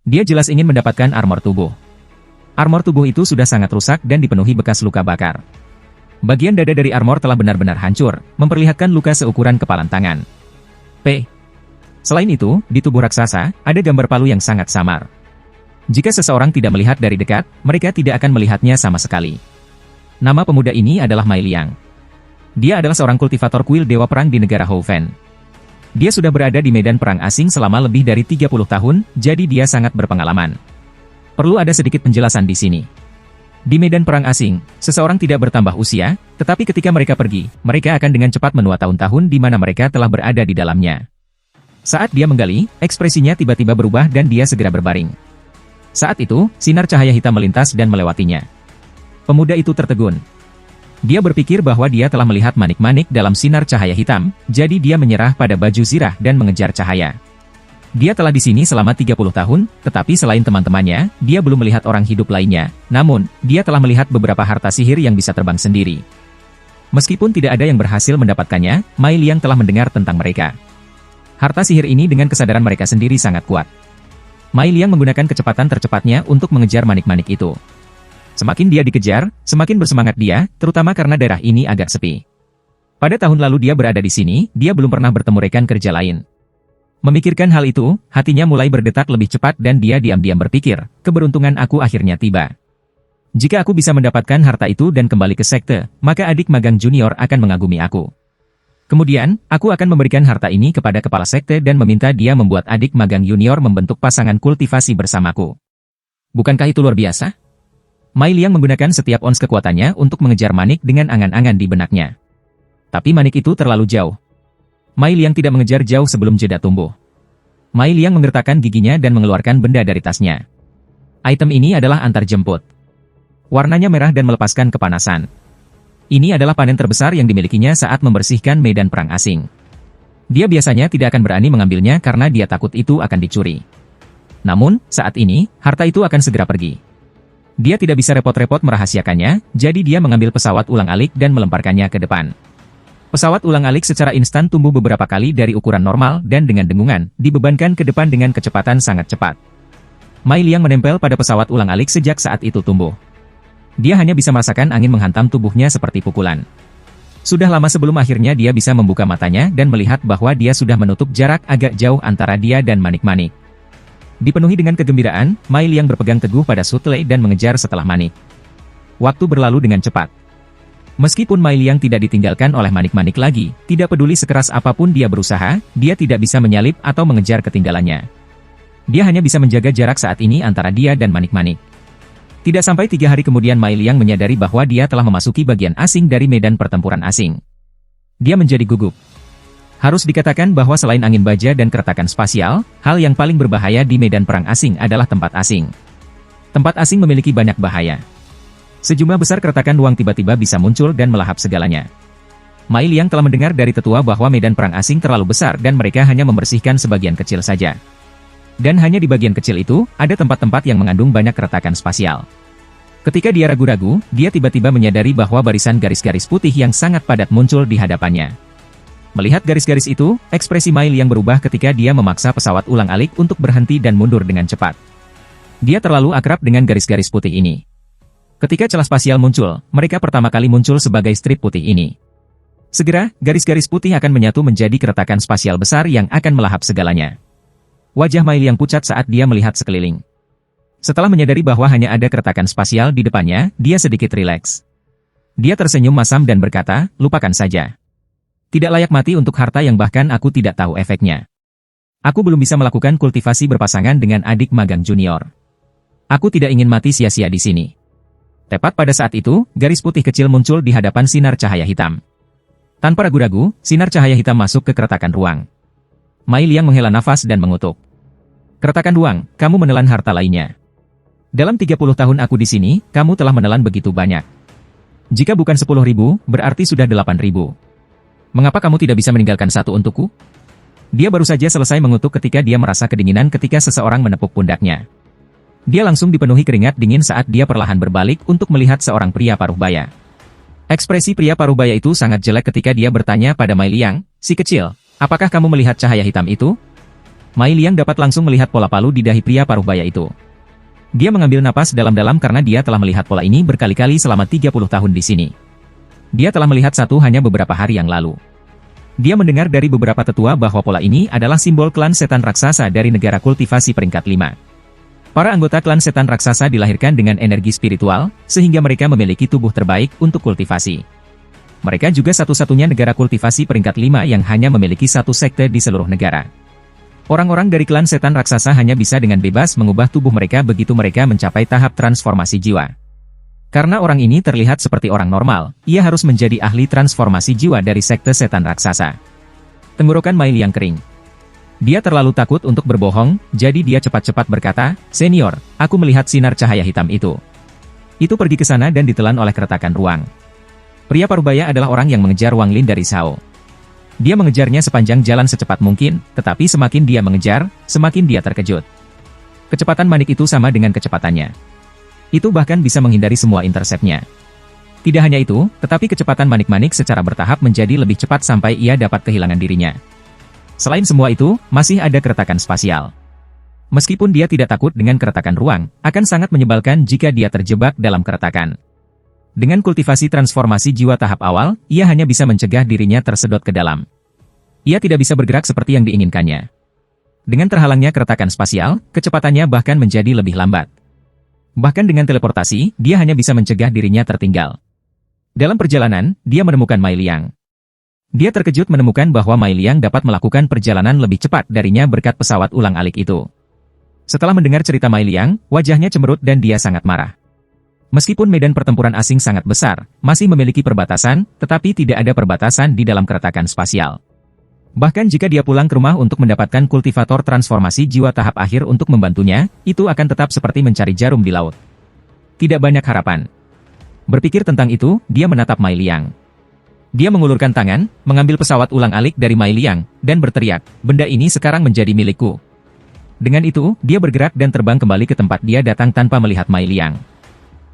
Dia jelas ingin mendapatkan armor tubuh. Armor tubuh itu sudah sangat rusak dan dipenuhi bekas luka bakar. Bagian dada dari armor telah benar-benar hancur, memperlihatkan luka seukuran kepalan tangan. Selain itu, di tubuh raksasa, ada gambar palu yang sangat samar. Jika seseorang tidak melihat dari dekat, mereka tidak akan melihatnya sama sekali. Nama pemuda ini adalah Mai Liang. Dia adalah seorang kultivator kuil dewa perang di negara Houfen. Dia sudah berada di medan perang asing selama lebih dari 30 tahun, jadi dia sangat berpengalaman. Perlu ada sedikit penjelasan di sini. Di medan perang asing, seseorang tidak bertambah usia, tetapi ketika mereka pergi, mereka akan dengan cepat menua tahun-tahun di mana mereka telah berada di dalamnya. Saat dia menggali, ekspresinya tiba-tiba berubah dan dia segera berbaring. Saat itu, sinar cahaya hitam melintas dan melewatinya. Pemuda itu tertegun. Dia berpikir bahwa dia telah melihat manik-manik dalam sinar cahaya hitam, jadi dia menyerah pada baju zirah dan mengejar cahaya. Dia telah di sini selama 30 tahun, tetapi selain teman-temannya, dia belum melihat orang hidup lainnya, namun, dia telah melihat beberapa harta sihir yang bisa terbang sendiri. Meskipun tidak ada yang berhasil mendapatkannya, Mai Liang telah mendengar tentang mereka. Harta sihir ini dengan kesadaran mereka sendiri sangat kuat. Mai Liang menggunakan kecepatan tercepatnya untuk mengejar manik-manik itu. Semakin dia dikejar, semakin bersemangat dia, terutama karena daerah ini agak sepi. Pada tahun lalu dia berada di sini, dia belum pernah bertemu rekan kerja lain. Memikirkan hal itu, hatinya mulai berdetak lebih cepat dan dia diam-diam berpikir, keberuntungan aku akhirnya tiba. Jika aku bisa mendapatkan harta itu dan kembali ke sekte, maka adik magang junior akan mengagumi aku. Kemudian, aku akan memberikan harta ini kepada kepala sekte dan meminta dia membuat adik magang junior membentuk pasangan kultivasi bersamaku. Bukankah itu luar biasa? Mai Liang menggunakan setiap ons kekuatannya untuk mengejar manik dengan angan-angan di benaknya. Tapi manik itu terlalu jauh. Mai Liang tidak mengejar jauh sebelum jeda tumbuh. Mai Liang menggertakkan giginya dan mengeluarkan benda dari tasnya. Item ini adalah antarjemput. Warnanya merah dan melepaskan kepanasan. Ini adalah panen terbesar yang dimilikinya saat membersihkan medan perang asing. Dia biasanya tidak akan berani mengambilnya karena dia takut itu akan dicuri. Namun, saat ini, harta itu akan segera pergi. Dia tidak bisa repot-repot merahasiakannya, jadi dia mengambil pesawat ulang-alik dan melemparkannya ke depan. Pesawat ulang-alik secara instan tumbuh beberapa kali dari ukuran normal dan dengan dengungan, dibebankan ke depan dengan kecepatan sangat cepat. Mei Liang menempel pada pesawat ulang-alik sejak saat itu tumbuh. Dia hanya bisa merasakan angin menghantam tubuhnya seperti pukulan. Sudah lama sebelum akhirnya dia bisa membuka matanya dan melihat bahwa dia sudah menutup jarak agak jauh antara dia dan manik-manik. Dipenuhi dengan kegembiraan, Mei Liang berpegang teguh pada Sutlei dan mengejar setelah manik. Waktu berlalu dengan cepat. Meskipun Mei Liang tidak ditinggalkan oleh manik-manik lagi, tidak peduli sekeras apapun dia berusaha, dia tidak bisa menyalip atau mengejar ketinggalannya. Dia hanya bisa menjaga jarak saat ini antara dia dan manik-manik. Tidak sampai 3 hari kemudian Mei Liang menyadari bahwa dia telah memasuki bagian asing dari medan pertempuran asing. Dia menjadi gugup. Harus dikatakan bahwa selain angin baja dan keretakan spasial, hal yang paling berbahaya di medan perang asing adalah tempat asing. Tempat asing memiliki banyak bahaya. Sejumlah besar keretakan ruang tiba-tiba bisa muncul dan melahap segalanya. Mei Liang telah mendengar dari tetua bahwa medan perang asing terlalu besar dan mereka hanya membersihkan sebagian kecil saja. Dan hanya di bagian kecil itu, ada tempat-tempat yang mengandung banyak keretakan spasial. Ketika dia ragu-ragu, dia tiba-tiba menyadari bahwa barisan garis-garis putih yang sangat padat muncul di hadapannya. Melihat garis-garis itu, ekspresi Mei Liang berubah ketika dia memaksa pesawat ulang-alik untuk berhenti dan mundur dengan cepat. Dia terlalu akrab dengan garis-garis putih ini. Ketika celah spasial muncul, mereka pertama kali muncul sebagai strip putih ini. Segera, garis-garis putih akan menyatu menjadi keretakan spasial besar yang akan melahap segalanya. Wajah Mei Liang pucat saat dia melihat sekeliling. Setelah menyadari bahwa hanya ada keretakan spasial di depannya, dia sedikit rileks. Dia tersenyum masam dan berkata, lupakan saja. Tidak layak mati untuk harta yang bahkan aku tidak tahu efeknya. Aku belum bisa melakukan kultivasi berpasangan dengan adik magang junior. Aku tidak ingin mati sia-sia di sini. Tepat pada saat itu, garis putih kecil muncul di hadapan sinar cahaya hitam. Tanpa ragu-ragu, sinar cahaya hitam masuk ke keretakan ruang. Mei Liang menghela nafas dan mengutuk. Keretakan ruang, kamu menelan harta lainnya. Dalam 30 tahun aku di sini, kamu telah menelan begitu banyak. Jika bukan 10.000, berarti sudah 8.000. Mengapa kamu tidak bisa meninggalkan satu untukku? Dia baru saja selesai mengutuk ketika dia merasa kedinginan ketika seseorang menepuk pundaknya. Dia langsung dipenuhi keringat dingin saat dia perlahan berbalik untuk melihat seorang pria paruh baya. Ekspresi pria paruh baya itu sangat jelek ketika dia bertanya pada Mei Liang, si kecil, apakah kamu melihat cahaya hitam itu? Mei Liang dapat langsung melihat pola palu di dahi pria paruh baya itu. Dia mengambil napas dalam-dalam karena dia telah melihat pola ini berkali-kali selama 30 tahun di sini. Dia telah melihat satu hanya beberapa hari yang lalu. Dia mendengar dari beberapa tetua bahwa pola ini adalah simbol klan setan raksasa dari negara kultivasi peringkat 5. Para anggota klan setan raksasa dilahirkan dengan energi spiritual, sehingga mereka memiliki tubuh terbaik untuk kultivasi. Mereka juga satu-satunya negara kultivasi peringkat 5 yang hanya memiliki satu sekte di seluruh negara. Orang-orang dari klan setan raksasa hanya bisa dengan bebas mengubah tubuh mereka begitu mereka mencapai tahap transformasi jiwa. Karena orang ini terlihat seperti orang normal, ia harus menjadi ahli transformasi jiwa dari sekte setan raksasa. Tenggorokan Mei Liang kering. Dia terlalu takut untuk berbohong, jadi dia cepat-cepat berkata, "Senior, aku melihat sinar cahaya hitam itu." Itu pergi ke sana dan ditelan oleh keretakan ruang. Pria parubaya adalah orang yang mengejar Wang Lin dari Shao. Dia mengejarnya sepanjang jalan secepat mungkin, tetapi semakin dia mengejar, semakin dia terkejut. Kecepatan manik itu sama dengan kecepatannya. Itu bahkan bisa menghindari semua interceptnya. Tidak hanya itu, tetapi kecepatan manik-manik secara bertahap menjadi lebih cepat sampai ia dapat kehilangan dirinya. Selain semua itu, masih ada keretakan spasial. Meskipun dia tidak takut dengan keretakan ruang, akan sangat menyebalkan jika dia terjebak dalam keretakan. Dengan kultivasi transformasi jiwa tahap awal, ia hanya bisa mencegah dirinya tersedot ke dalam. Ia tidak bisa bergerak seperti yang diinginkannya. Dengan terhalangnya keretakan spasial, kecepatannya bahkan menjadi lebih lambat. Bahkan dengan teleportasi, dia hanya bisa mencegah dirinya tertinggal. Dalam perjalanan, dia menemukan Mei Liang. Dia terkejut menemukan bahwa Mei Liang dapat melakukan perjalanan lebih cepat darinya berkat pesawat ulang-alik itu. Setelah mendengar cerita Mei Liang, wajahnya cemberut dan dia sangat marah. Meskipun medan pertempuran asing sangat besar, masih memiliki perbatasan, tetapi tidak ada perbatasan di dalam keretakan spasial. Bahkan jika dia pulang ke rumah untuk mendapatkan kultivator transformasi jiwa tahap akhir untuk membantunya, itu akan tetap seperti mencari jarum di laut. Tidak banyak harapan. Berpikir tentang itu, dia menatap Mai Liang. Dia mengulurkan tangan, mengambil pesawat ulang-alik dari Mai Liang, dan berteriak, "Benda ini sekarang menjadi milikku." Dengan itu, dia bergerak dan terbang kembali ke tempat dia datang tanpa melihat Mai Liang.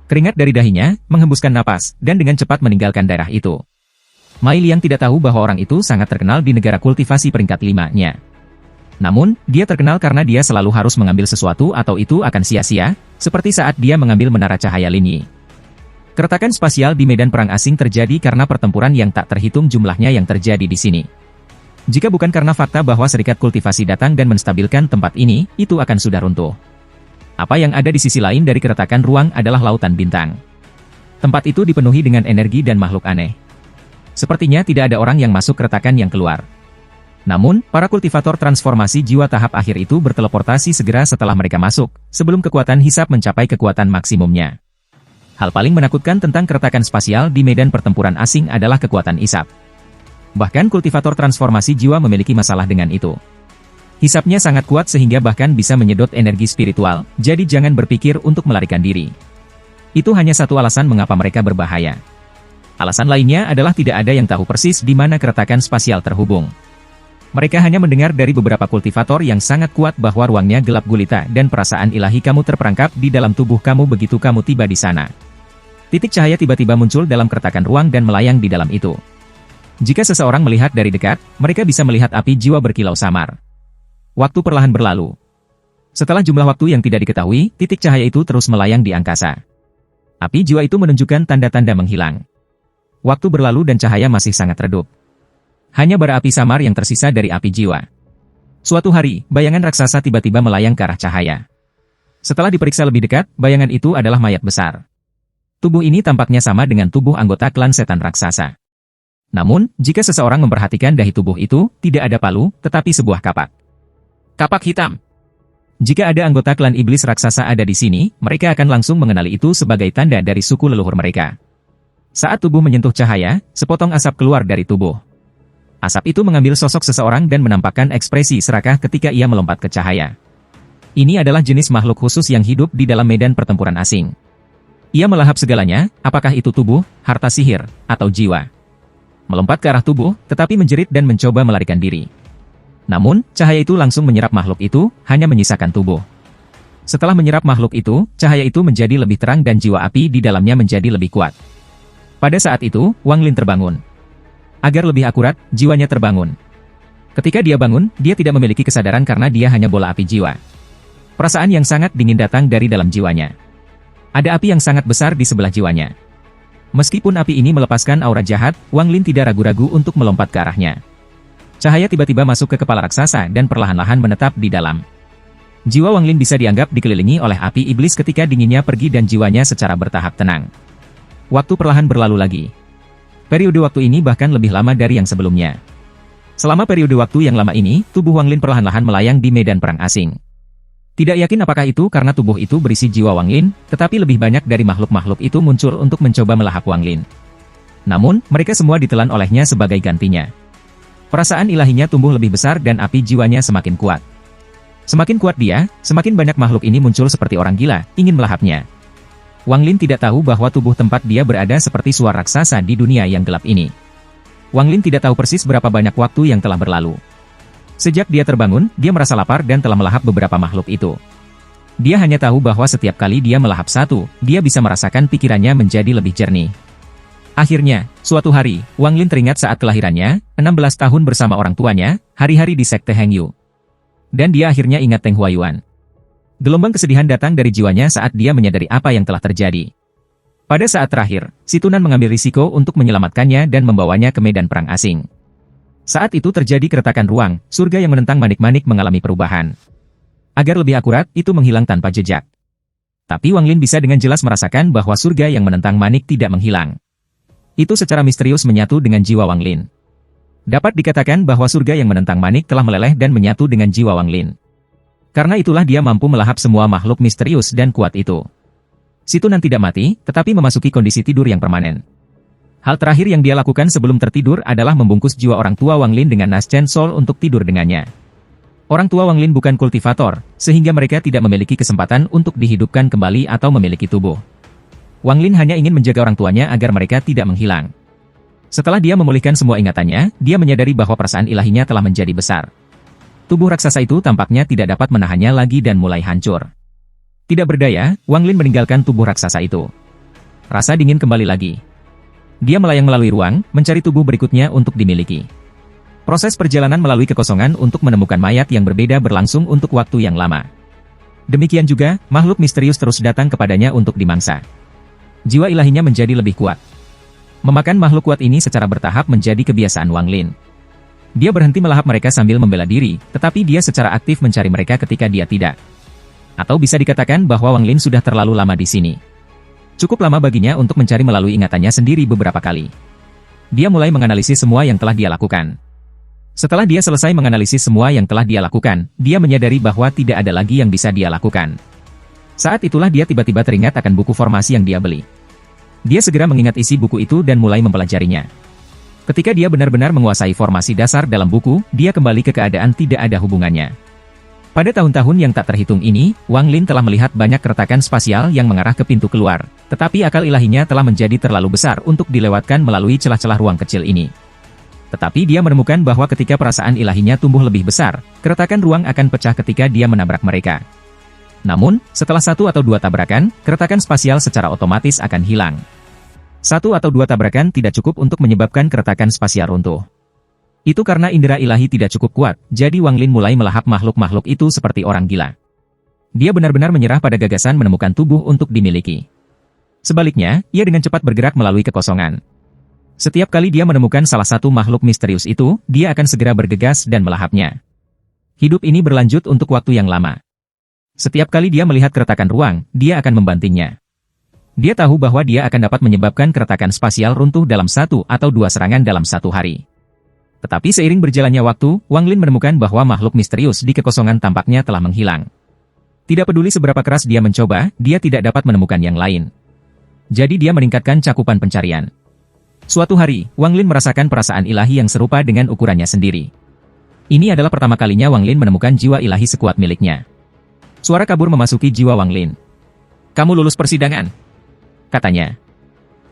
Keringat dari dahinya, menghembuskan napas, dan dengan cepat meninggalkan daerah itu. Mai Liang tidak tahu bahwa orang itu sangat terkenal di negara kultivasi peringkat 5-nya. Namun, dia terkenal karena dia selalu harus mengambil sesuatu atau itu akan sia-sia, seperti saat dia mengambil menara cahaya Lin Yi. Keretakan spasial di medan perang asing terjadi karena pertempuran yang tak terhitung jumlahnya yang terjadi di sini. Jika bukan karena fakta bahwa serikat kultivasi datang dan menstabilkan tempat ini, itu akan sudah runtuh. Apa yang ada di sisi lain dari keretakan ruang adalah lautan bintang. Tempat itu dipenuhi dengan energi dan makhluk aneh. Sepertinya tidak ada orang yang masuk keretakan yang keluar. Namun, para kultivator transformasi jiwa tahap akhir itu berteleportasi segera setelah mereka masuk, sebelum kekuatan hisap mencapai kekuatan maksimumnya. Hal paling menakutkan tentang keretakan spasial di medan pertempuran asing adalah kekuatan hisap. Bahkan kultivator transformasi jiwa memiliki masalah dengan itu. Hisapnya sangat kuat sehingga bahkan bisa menyedot energi spiritual, jadi jangan berpikir untuk melarikan diri. Itu hanya satu alasan mengapa mereka berbahaya. Alasan lainnya adalah tidak ada yang tahu persis di mana keretakan spasial terhubung. Mereka hanya mendengar dari beberapa kultivator yang sangat kuat bahwa ruangnya gelap gulita dan perasaan ilahi kamu terperangkap di dalam tubuh kamu begitu kamu tiba di sana. Titik cahaya tiba-tiba muncul dalam keretakan ruang dan melayang di dalam itu. Jika seseorang melihat dari dekat, mereka bisa melihat api jiwa berkilau samar. Waktu perlahan berlalu. Setelah jumlah waktu yang tidak diketahui, titik cahaya itu terus melayang di angkasa. Api jiwa itu menunjukkan tanda-tanda menghilang. Waktu berlalu dan cahaya masih sangat redup. Hanya bara api samar yang tersisa dari api jiwa. Suatu hari, bayangan raksasa tiba-tiba melayang ke arah cahaya. Setelah diperiksa lebih dekat, bayangan itu adalah mayat besar. Tubuh ini tampaknya sama dengan tubuh anggota klan setan raksasa. Namun, jika seseorang memperhatikan dahi tubuh itu, tidak ada palu, tetapi sebuah kapak. Kapak hitam. Jika ada anggota klan iblis raksasa ada di sini, mereka akan langsung mengenali itu sebagai tanda dari suku leluhur mereka. Saat tubuh menyentuh cahaya, sepotong asap keluar dari tubuh. Asap itu mengambil sosok seseorang dan menampakkan ekspresi serakah ketika ia melompat ke cahaya. Ini adalah jenis makhluk khusus yang hidup di dalam medan pertempuran asing. Ia melahap segalanya, apakah itu tubuh, harta sihir, atau jiwa. Melompat ke arah tubuh, tetapi menjerit dan mencoba melarikan diri. Namun, cahaya itu langsung menyerap makhluk itu, hanya menyisakan tubuh. Setelah menyerap makhluk itu, cahaya itu menjadi lebih terang dan jiwa api di dalamnya menjadi lebih kuat. Pada saat itu, Wang Lin terbangun. Agar lebih akurat, jiwanya terbangun. Ketika dia bangun, dia tidak memiliki kesadaran karena dia hanya bola api jiwa. Perasaan yang sangat dingin datang dari dalam jiwanya. Ada api yang sangat besar di sebelah jiwanya. Meskipun api ini melepaskan aura jahat, Wang Lin tidak ragu-ragu untuk melompat ke arahnya. Cahaya tiba-tiba masuk ke kepala raksasa dan perlahan-lahan menetap di dalam. Jiwa Wang Lin bisa dianggap dikelilingi oleh api iblis ketika dinginnya pergi dan jiwanya secara bertahap tenang. Waktu perlahan berlalu lagi. Periode waktu ini bahkan lebih lama dari yang sebelumnya. Selama periode waktu yang lama ini, tubuh Wang Lin perlahan-lahan melayang di medan perang asing. Tidak yakin apakah itu karena tubuh itu berisi jiwa Wang Lin, tetapi lebih banyak dari makhluk-makhluk itu muncul untuk mencoba melahap Wang Lin. Namun, mereka semua ditelan olehnya sebagai gantinya. Perasaan ilahinya tumbuh lebih besar dan api jiwanya semakin kuat. Semakin kuat dia, semakin banyak makhluk ini muncul seperti orang gila, ingin melahapnya. Wang Lin tidak tahu bahwa tubuh tempat dia berada seperti suara raksasa di dunia yang gelap ini. Wang Lin tidak tahu persis berapa banyak waktu yang telah berlalu. Sejak dia terbangun, dia merasa lapar dan telah melahap beberapa makhluk itu. Dia hanya tahu bahwa setiap kali dia melahap satu, dia bisa merasakan pikirannya menjadi lebih jernih. Akhirnya, suatu hari, Wang Lin teringat saat kelahirannya, 16 tahun bersama orang tuanya, hari-hari di Sekte Hengyu. Dan dia akhirnya ingat Teng Huayuan. Gelombang kesedihan datang dari jiwanya saat dia menyadari apa yang telah terjadi. Pada saat terakhir, si Tunan mengambil risiko untuk menyelamatkannya dan membawanya ke medan perang asing. Saat itu terjadi keretakan ruang, surga yang menentang manik-manik mengalami perubahan. Agar lebih akurat, itu menghilang tanpa jejak. Tapi Wang Lin bisa dengan jelas merasakan bahwa surga yang menentang manik tidak menghilang. Itu secara misterius menyatu dengan jiwa Wang Lin. Dapat dikatakan bahwa surga yang menentang manik telah meleleh dan menyatu dengan jiwa Wang Lin. Karena itulah dia mampu melahap semua makhluk misterius dan kuat itu. Si Tunan tidak mati, tetapi memasuki kondisi tidur yang permanen. Hal terakhir yang dia lakukan sebelum tertidur adalah membungkus jiwa orang tua Wang Lin dengan Naschen Soul untuk tidur dengannya. Orang tua Wang Lin bukan kultivator, sehingga mereka tidak memiliki kesempatan untuk dihidupkan kembali atau memiliki tubuh. Wang Lin hanya ingin menjaga orang tuanya agar mereka tidak menghilang. Setelah dia memulihkan semua ingatannya, dia menyadari bahwa perasaan ilahinya telah menjadi besar. Tubuh raksasa itu tampaknya tidak dapat menahannya lagi dan mulai hancur. Tidak berdaya, Wang Lin meninggalkan tubuh raksasa itu. Rasa dingin kembali lagi. Dia melayang melalui ruang, mencari tubuh berikutnya untuk dimiliki. Proses perjalanan melalui kekosongan untuk menemukan mayat yang berbeda berlangsung untuk waktu yang lama. Demikian juga, makhluk misterius terus datang kepadanya untuk dimangsa. Jiwa ilahinya menjadi lebih kuat. Memakan makhluk kuat ini secara bertahap menjadi kebiasaan Wang Lin. Dia berhenti melahap mereka sambil membela diri, tetapi dia secara aktif mencari mereka ketika dia tidak. Atau bisa dikatakan bahwa Wang Lin sudah terlalu lama di sini. Cukup lama baginya untuk mencari melalui ingatannya sendiri beberapa kali. Dia mulai menganalisis semua yang telah dia lakukan. Setelah dia selesai menganalisis semua yang telah dia lakukan, dia menyadari bahwa tidak ada lagi yang bisa dia lakukan. Saat itulah dia tiba-tiba teringat akan buku formasi yang dia beli. Dia segera mengingat isi buku itu dan mulai mempelajarinya. Ketika dia benar-benar menguasai formasi dasar dalam buku, dia kembali ke keadaan tidak ada hubungannya. Pada tahun-tahun yang tak terhitung ini, Wang Lin telah melihat banyak keretakan spasial yang mengarah ke pintu keluar, tetapi akal ilahinya telah menjadi terlalu besar untuk dilewatkan melalui celah-celah ruang kecil ini. Tetapi dia menemukan bahwa ketika perasaan ilahinya tumbuh lebih besar, keretakan ruang akan pecah ketika dia menabrak mereka. Namun, setelah 1 atau 2 tabrakan, keretakan spasial secara otomatis akan hilang. 1 atau 2 tabrakan tidak cukup untuk menyebabkan keretakan spasial runtuh. Itu karena indera ilahi tidak cukup kuat, jadi Wang Lin mulai melahap makhluk-makhluk itu seperti orang gila. Dia benar-benar menyerah pada gagasan menemukan tubuh untuk dimiliki. Sebaliknya, ia dengan cepat bergerak melalui kekosongan. Setiap kali dia menemukan salah satu makhluk misterius itu, dia akan segera bergegas dan melahapnya. Hidup ini berlanjut untuk waktu yang lama. Setiap kali dia melihat keretakan ruang, dia akan membantingnya. Dia tahu bahwa dia akan dapat menyebabkan keretakan spasial runtuh dalam 1 atau 2 serangan dalam 1 hari. Tetapi seiring berjalannya waktu, Wang Lin menemukan bahwa makhluk misterius di kekosongan tampaknya telah menghilang. Tidak peduli seberapa keras dia mencoba, dia tidak dapat menemukan yang lain. Jadi dia meningkatkan cakupan pencarian. Suatu hari, Wang Lin merasakan perasaan ilahi yang serupa dengan ukurannya sendiri. Ini adalah pertama kalinya Wang Lin menemukan jiwa ilahi sekuat miliknya. Suara kabur memasuki jiwa Wang Lin. "Kamu lulus persidangan," katanya.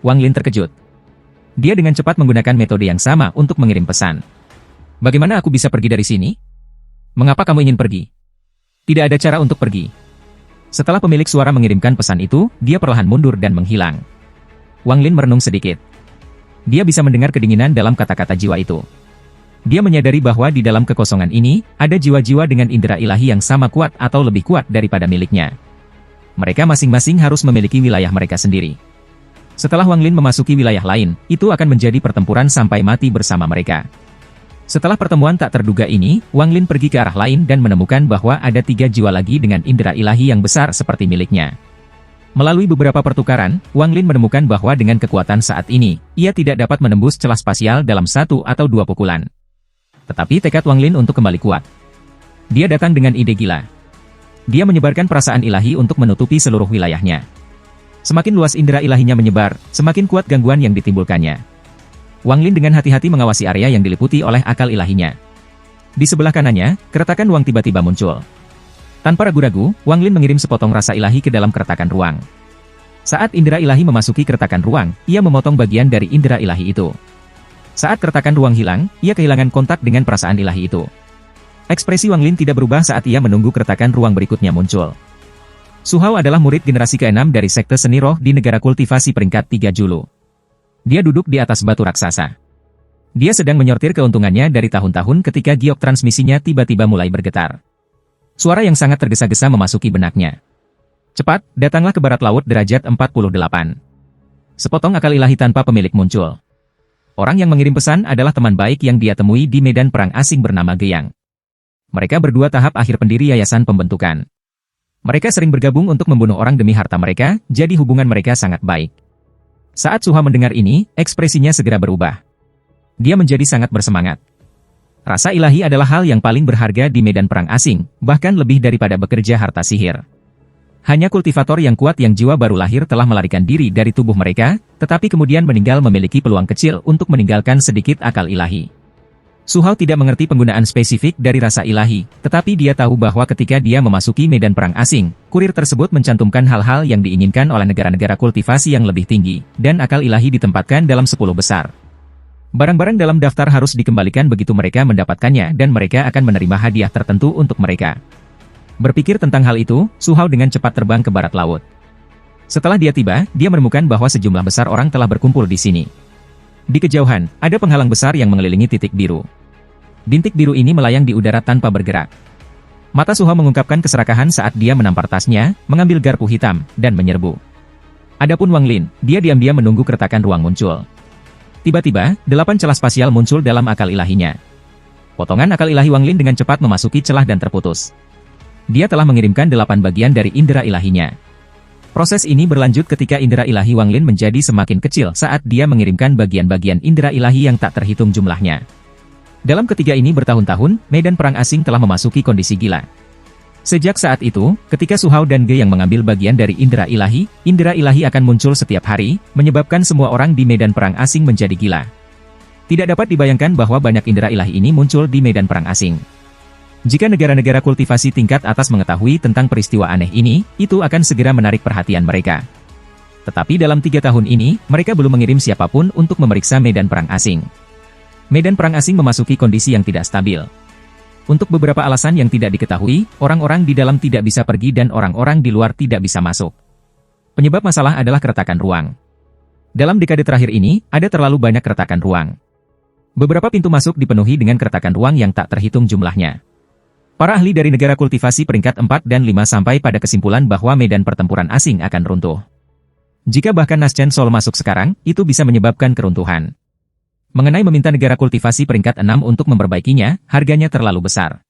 Wang Lin terkejut. Dia dengan cepat menggunakan metode yang sama untuk mengirim pesan. "Bagaimana aku bisa pergi dari sini? Mengapa kamu ingin pergi?" "Tidak ada cara untuk pergi." Setelah pemilik suara mengirimkan pesan itu, dia perlahan mundur dan menghilang. Wang Lin merenung sedikit. Dia bisa mendengar kedinginan dalam kata-kata jiwa itu. Dia menyadari bahwa di dalam kekosongan ini, ada jiwa-jiwa dengan indera ilahi yang sama kuat atau lebih kuat daripada miliknya. Mereka masing-masing harus memiliki wilayah mereka sendiri. Setelah Wang Lin memasuki wilayah lain, itu akan menjadi pertempuran sampai mati bersama mereka. Setelah pertemuan tak terduga ini, Wang Lin pergi ke arah lain dan menemukan bahwa ada 3 jiwa lagi dengan indera ilahi yang besar seperti miliknya. Melalui beberapa pertukaran, Wang Lin menemukan bahwa dengan kekuatan saat ini, ia tidak dapat menembus celah spasial dalam 1 atau 2 pukulan. Tetapi tekad Wang Lin untuk kembali kuat. Dia datang dengan ide gila. Dia menyebarkan perasaan ilahi untuk menutupi seluruh wilayahnya. Semakin luas indera ilahinya menyebar, semakin kuat gangguan yang ditimbulkannya. Wang Lin dengan hati-hati mengawasi area yang diliputi oleh akal ilahinya. Di sebelah kanannya, keretakan ruang tiba-tiba muncul. Tanpa ragu-ragu, Wang Lin mengirim sepotong rasa ilahi ke dalam keretakan ruang. Saat indera ilahi memasuki keretakan ruang, ia memotong bagian dari indera ilahi itu. Saat keretakan ruang hilang, ia kehilangan kontak dengan perasaan ilahi itu. Ekspresi Wang Lin tidak berubah saat ia menunggu keretakan ruang berikutnya muncul. Su Hao adalah murid generasi ke-6 dari Sekte Seni Roh di negara kultivasi peringkat 3 Julu. Dia duduk di atas batu raksasa. Dia sedang menyortir keuntungannya dari tahun-tahun ketika giok transmisinya tiba-tiba mulai bergetar. Suara yang sangat tergesa-gesa memasuki benaknya. "Cepat, datanglah ke barat laut derajat 48. Sepotong akal ilahi tanpa pemilik muncul. Orang yang mengirim pesan adalah teman baik yang dia temui di medan perang asing bernama Geyang. Mereka berdua tahap akhir pendiri yayasan pembentukan. Mereka sering bergabung untuk membunuh orang demi harta mereka, jadi hubungan mereka sangat baik." Saat Su Hao mendengar ini, ekspresinya segera berubah. Dia menjadi sangat bersemangat. Rasa ilahi adalah hal yang paling berharga di medan perang asing, bahkan lebih daripada bekerja harta sihir. Hanya kultivator yang kuat yang jiwa baru lahir telah melarikan diri dari tubuh mereka, tetapi kemudian meninggal memiliki peluang kecil untuk meninggalkan sedikit akal ilahi. Su Hao tidak mengerti penggunaan spesifik dari rasa ilahi, tetapi dia tahu bahwa ketika dia memasuki medan perang asing, kurir tersebut mencantumkan hal-hal yang diinginkan oleh negara-negara kultivasi yang lebih tinggi, dan akal ilahi ditempatkan dalam 10 besar. Barang-barang dalam daftar harus dikembalikan begitu mereka mendapatkannya dan mereka akan menerima hadiah tertentu untuk mereka. Berpikir tentang hal itu, Su Hao dengan cepat terbang ke barat laut. Setelah dia tiba, dia menemukan bahwa sejumlah besar orang telah berkumpul di sini. Di kejauhan, ada penghalang besar yang mengelilingi titik biru. Bintik biru ini melayang di udara tanpa bergerak. Mata Su Hao mengungkapkan keserakahan saat dia menampar tasnya, mengambil garpu hitam, dan menyerbu. Adapun Wang Lin, dia diam-diam menunggu keretakan ruang muncul. Tiba-tiba, 8 celah spasial muncul dalam akal ilahinya. Potongan akal ilahi Wang Lin dengan cepat memasuki celah dan terputus. Dia telah mengirimkan 8 bagian dari indera ilahinya. Proses ini berlanjut ketika indera ilahi Wang Lin menjadi semakin kecil saat dia mengirimkan bagian-bagian indera ilahi yang tak terhitung jumlahnya. Dalam ketiga ini bertahun-tahun, medan perang asing telah memasuki kondisi gila. Sejak saat itu, ketika Su Hao dan Ge yang mengambil bagian dari indera ilahi akan muncul setiap hari, menyebabkan semua orang di medan perang asing menjadi gila. Tidak dapat dibayangkan bahwa banyak indera ilahi ini muncul di medan perang asing. Jika negara-negara kultivasi tingkat atas mengetahui tentang peristiwa aneh ini, itu akan segera menarik perhatian mereka. Tetapi dalam 3 tahun ini, mereka belum mengirim siapapun untuk memeriksa medan perang asing. Medan perang asing memasuki kondisi yang tidak stabil. Untuk beberapa alasan yang tidak diketahui, orang-orang di dalam tidak bisa pergi dan orang-orang di luar tidak bisa masuk. Penyebab masalah adalah keretakan ruang. Dalam dekade terakhir ini, ada terlalu banyak keretakan ruang. Beberapa pintu masuk dipenuhi dengan keretakan ruang yang tak terhitung jumlahnya. Para ahli dari negara kultivasi peringkat 4 dan 5 sampai pada kesimpulan bahwa medan pertempuran asing akan runtuh. Jika bahkan Naschen Sol masuk sekarang, itu bisa menyebabkan keruntuhan. Mengenai meminta negara kultivasi peringkat 6 untuk memperbaikinya, harganya terlalu besar.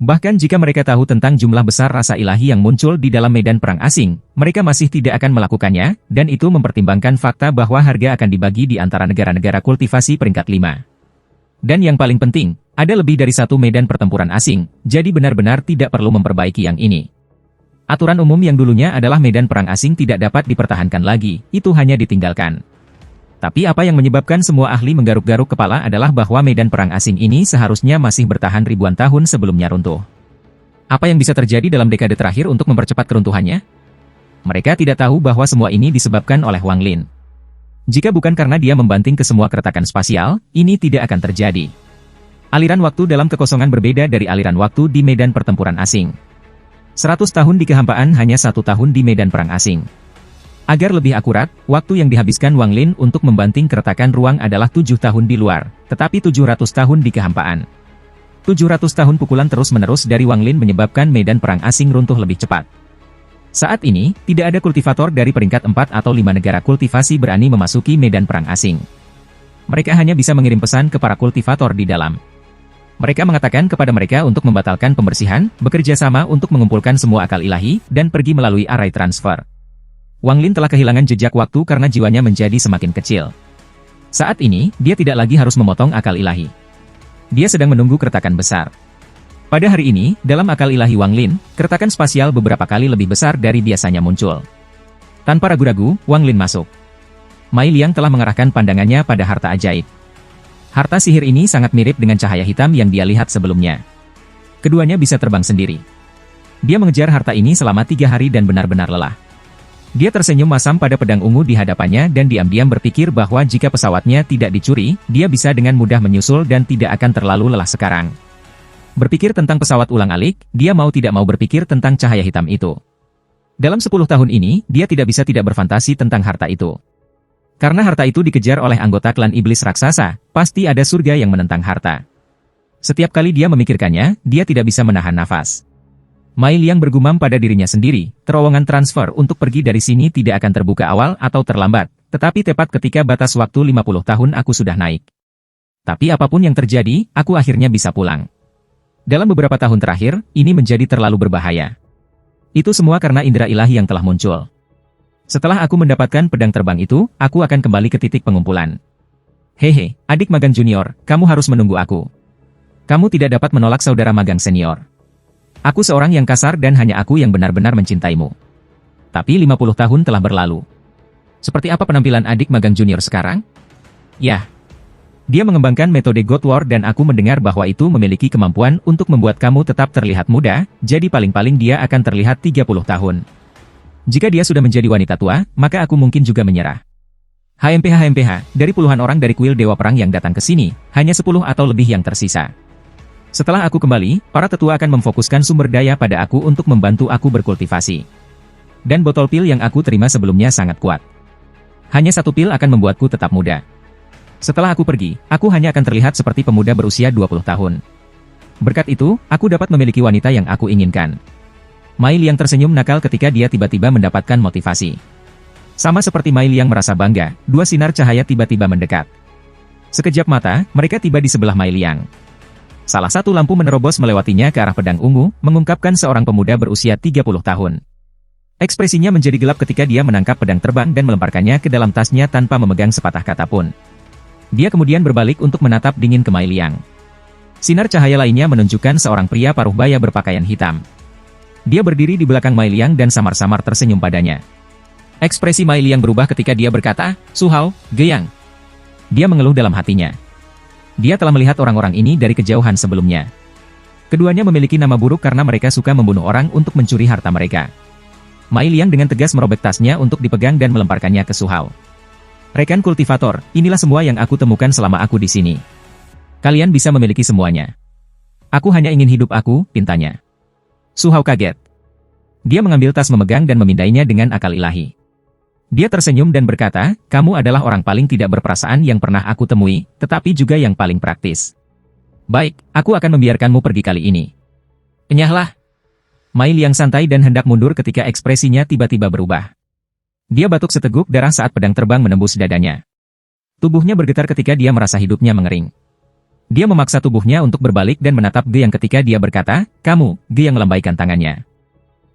Bahkan jika mereka tahu tentang jumlah besar rasa ilahi yang muncul di dalam medan perang asing, mereka masih tidak akan melakukannya, dan itu mempertimbangkan fakta bahwa harga akan dibagi di antara negara-negara kultivasi peringkat 5. Dan yang paling penting, ada lebih dari 1 medan pertempuran asing, jadi benar-benar tidak perlu memperbaiki yang ini. Aturan umum yang dulunya adalah medan perang asing tidak dapat dipertahankan lagi, itu hanya ditinggalkan. Tapi apa yang menyebabkan semua ahli menggaruk-garuk kepala adalah bahwa medan perang asing ini seharusnya masih bertahan ribuan tahun sebelumnya runtuh. Apa yang bisa terjadi dalam dekade terakhir untuk mempercepat keruntuhannya? Mereka tidak tahu bahwa semua ini disebabkan oleh Wang Lin. Jika bukan karena dia membanting ke semua keretakan spasial, ini tidak akan terjadi. Aliran waktu dalam kekosongan berbeda dari aliran waktu di medan pertempuran asing. 100 tahun di kehampaan hanya 1 tahun di medan perang asing. Agar lebih akurat, waktu yang dihabiskan Wang Lin untuk membanting keretakan ruang adalah 7 tahun di luar, tetapi 700 tahun di kehampaan. 700 tahun pukulan terus-menerus dari Wang Lin menyebabkan medan perang asing runtuh lebih cepat. Saat ini, tidak ada kultivator dari peringkat 4 atau 5 negara kultivasi berani memasuki medan perang asing. Mereka hanya bisa mengirim pesan ke para kultivator di dalam. Mereka mengatakan kepada mereka untuk membatalkan pembersihan, bekerja sama untuk mengumpulkan semua akal ilahi, dan pergi melalui array transfer. Wang Lin telah kehilangan jejak waktu karena jiwanya menjadi semakin kecil. Saat ini, dia tidak lagi harus memotong akal ilahi. Dia sedang menunggu keretakan besar. Pada hari ini, dalam akal ilahi Wang Lin, keretakan spasial beberapa kali lebih besar dari biasanya muncul. Tanpa ragu-ragu, Wang Lin masuk. Mai Liang telah mengarahkan pandangannya pada harta ajaib. Harta sihir ini sangat mirip dengan cahaya hitam yang dia lihat sebelumnya. Keduanya bisa terbang sendiri. Dia mengejar harta ini selama 3 hari dan benar-benar lelah. Dia tersenyum masam pada pedang ungu di hadapannya dan diam-diam berpikir bahwa jika pesawatnya tidak dicuri, dia bisa dengan mudah menyusul dan tidak akan terlalu lelah sekarang. Berpikir tentang pesawat ulang-alik, dia mau tidak mau berpikir tentang cahaya hitam itu. Dalam 10 tahun ini, dia tidak bisa tidak berfantasi tentang harta itu. Karena harta itu dikejar oleh anggota klan iblis raksasa, pasti ada surga yang menentang harta. Setiap kali dia memikirkannya, dia tidak bisa menahan nafas. Mai Liang bergumam pada dirinya sendiri, terowongan transfer untuk pergi dari sini tidak akan terbuka awal atau terlambat, tetapi tepat ketika batas waktu 50 tahun aku sudah naik. Tapi apapun yang terjadi, aku akhirnya bisa pulang. Dalam beberapa tahun terakhir, ini menjadi terlalu berbahaya. Itu semua karena indera ilahi yang telah muncul. Setelah aku mendapatkan pedang terbang itu, aku akan kembali ke titik pengumpulan. Hehe, adik magang junior, kamu harus menunggu aku. Kamu tidak dapat menolak saudara magang senior. Aku seorang yang kasar dan hanya aku yang benar-benar mencintaimu. Tapi 50 tahun telah berlalu. Seperti apa penampilan adik magang junior sekarang? Yah. Dia mengembangkan metode God War dan aku mendengar bahwa itu memiliki kemampuan untuk membuat kamu tetap terlihat muda, jadi paling-paling dia akan terlihat 30 tahun. Jika dia sudah menjadi wanita tua, maka aku mungkin juga menyerah. HMPH, dari puluhan orang dari kuil Dewa Perang yang datang ke sini, hanya 10 atau lebih yang tersisa. Setelah aku kembali, para tetua akan memfokuskan sumber daya pada aku untuk membantu aku berkultivasi. Dan botol pil yang aku terima sebelumnya sangat kuat. Hanya satu pil akan membuatku tetap muda. Setelah aku pergi, aku hanya akan terlihat seperti pemuda berusia 20 tahun. Berkat itu, aku dapat memiliki wanita yang aku inginkan. Mai Liang tersenyum nakal ketika dia tiba-tiba mendapatkan motivasi. Sama seperti Mai Liang merasa bangga, dua sinar cahaya tiba-tiba mendekat. Sekejap mata, mereka tiba di sebelah Mai Liang. Salah satu lampu menerobos melewatinya ke arah pedang ungu, mengungkapkan seorang pemuda berusia 30 tahun. Ekspresinya menjadi gelap ketika dia menangkap pedang terbang dan melemparkannya ke dalam tasnya tanpa memegang sepatah kata pun. Dia kemudian berbalik untuk menatap dingin ke Mai Liang. Sinar cahaya lainnya menunjukkan seorang pria paruh baya berpakaian hitam. Dia berdiri di belakang Mai Liang dan samar-samar tersenyum padanya. Ekspresi Mai Liang berubah ketika dia berkata, "Su Hao, Geyang." Dia mengeluh dalam hatinya. Dia telah melihat orang-orang ini dari kejauhan sebelumnya. Keduanya memiliki nama buruk karena mereka suka membunuh orang untuk mencuri harta mereka. Mai Liang dengan tegas merobek tasnya untuk dipegang dan melemparkannya ke Su Hao. Rekan kultivator, inilah semua yang aku temukan selama aku di sini. Kalian bisa memiliki semuanya. Aku hanya ingin hidup aku, pintanya. Su Hao kaget. Dia mengambil tas memegang dan memindainya dengan akal ilahi. Dia tersenyum dan berkata, kamu adalah orang paling tidak berperasaan yang pernah aku temui, tetapi juga yang paling praktis. Baik, aku akan membiarkanmu pergi kali ini. Enyahlah. Mai Liang santai dan hendak mundur ketika ekspresinya tiba-tiba berubah. Dia batuk seteguk darah saat pedang terbang menembus dadanya. Tubuhnya bergetar ketika dia merasa hidupnya mengering. Dia memaksa tubuhnya untuk berbalik dan menatap Geyang ketika dia berkata, kamu, Geyang melambaikan tangannya.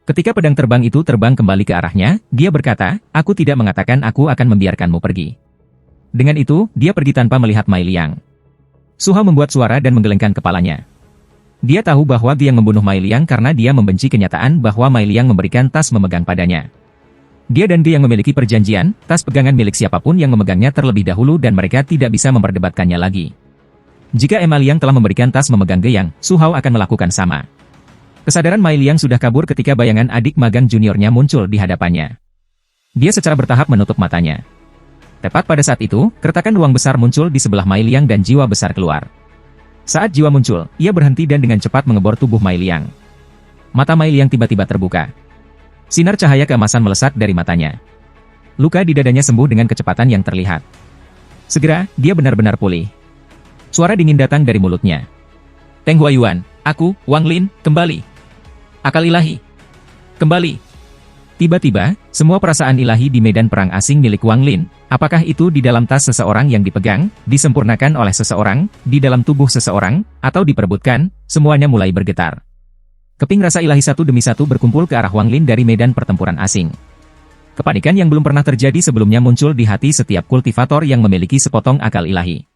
Ketika pedang terbang itu terbang kembali ke arahnya, dia berkata, aku tidak mengatakan aku akan membiarkanmu pergi. Dengan itu, dia pergi tanpa melihat Mai Liang. Su Hao membuat suara dan menggelengkan kepalanya. Dia tahu bahwa Geyang membunuh Mai Liang karena dia membenci kenyataan bahwa Mai Liang memberikan tas memegang padanya. Dia dan Geyang memiliki perjanjian, tas pegangan milik siapapun yang memegangnya terlebih dahulu dan mereka tidak bisa memperdebatkannya lagi. Jika Emma Liang telah memberikan tas memegang Geyang, Su Hao akan melakukan sama. Kesadaran Mai Liang sudah kabur ketika bayangan adik magang juniornya muncul di hadapannya. Dia secara bertahap menutup matanya. Tepat pada saat itu, keretakan ruang besar muncul di sebelah Mai Liang dan jiwa besar keluar. Saat jiwa muncul, ia berhenti dan dengan cepat mengebor tubuh Mai Liang. Mata Mai Liang tiba-tiba terbuka. Sinar cahaya keemasan melesat dari matanya. Luka di dadanya sembuh dengan kecepatan yang terlihat. Segera, dia benar-benar pulih. Suara dingin datang dari mulutnya. Teng Huayuan, aku, Wang Lin, kembali. Akal ilahi. Kembali. Tiba-tiba, semua perasaan ilahi di medan perang asing milik Wang Lin, apakah itu di dalam tas seseorang yang dipegang, disempurnakan oleh seseorang, di dalam tubuh seseorang, atau diperebutkan, semuanya mulai bergetar. Keping rasa ilahi satu demi satu berkumpul ke arah Wang Lin dari medan pertempuran asing. Kepanikan yang belum pernah terjadi sebelumnya muncul di hati setiap kultivator yang memiliki sepotong akal ilahi.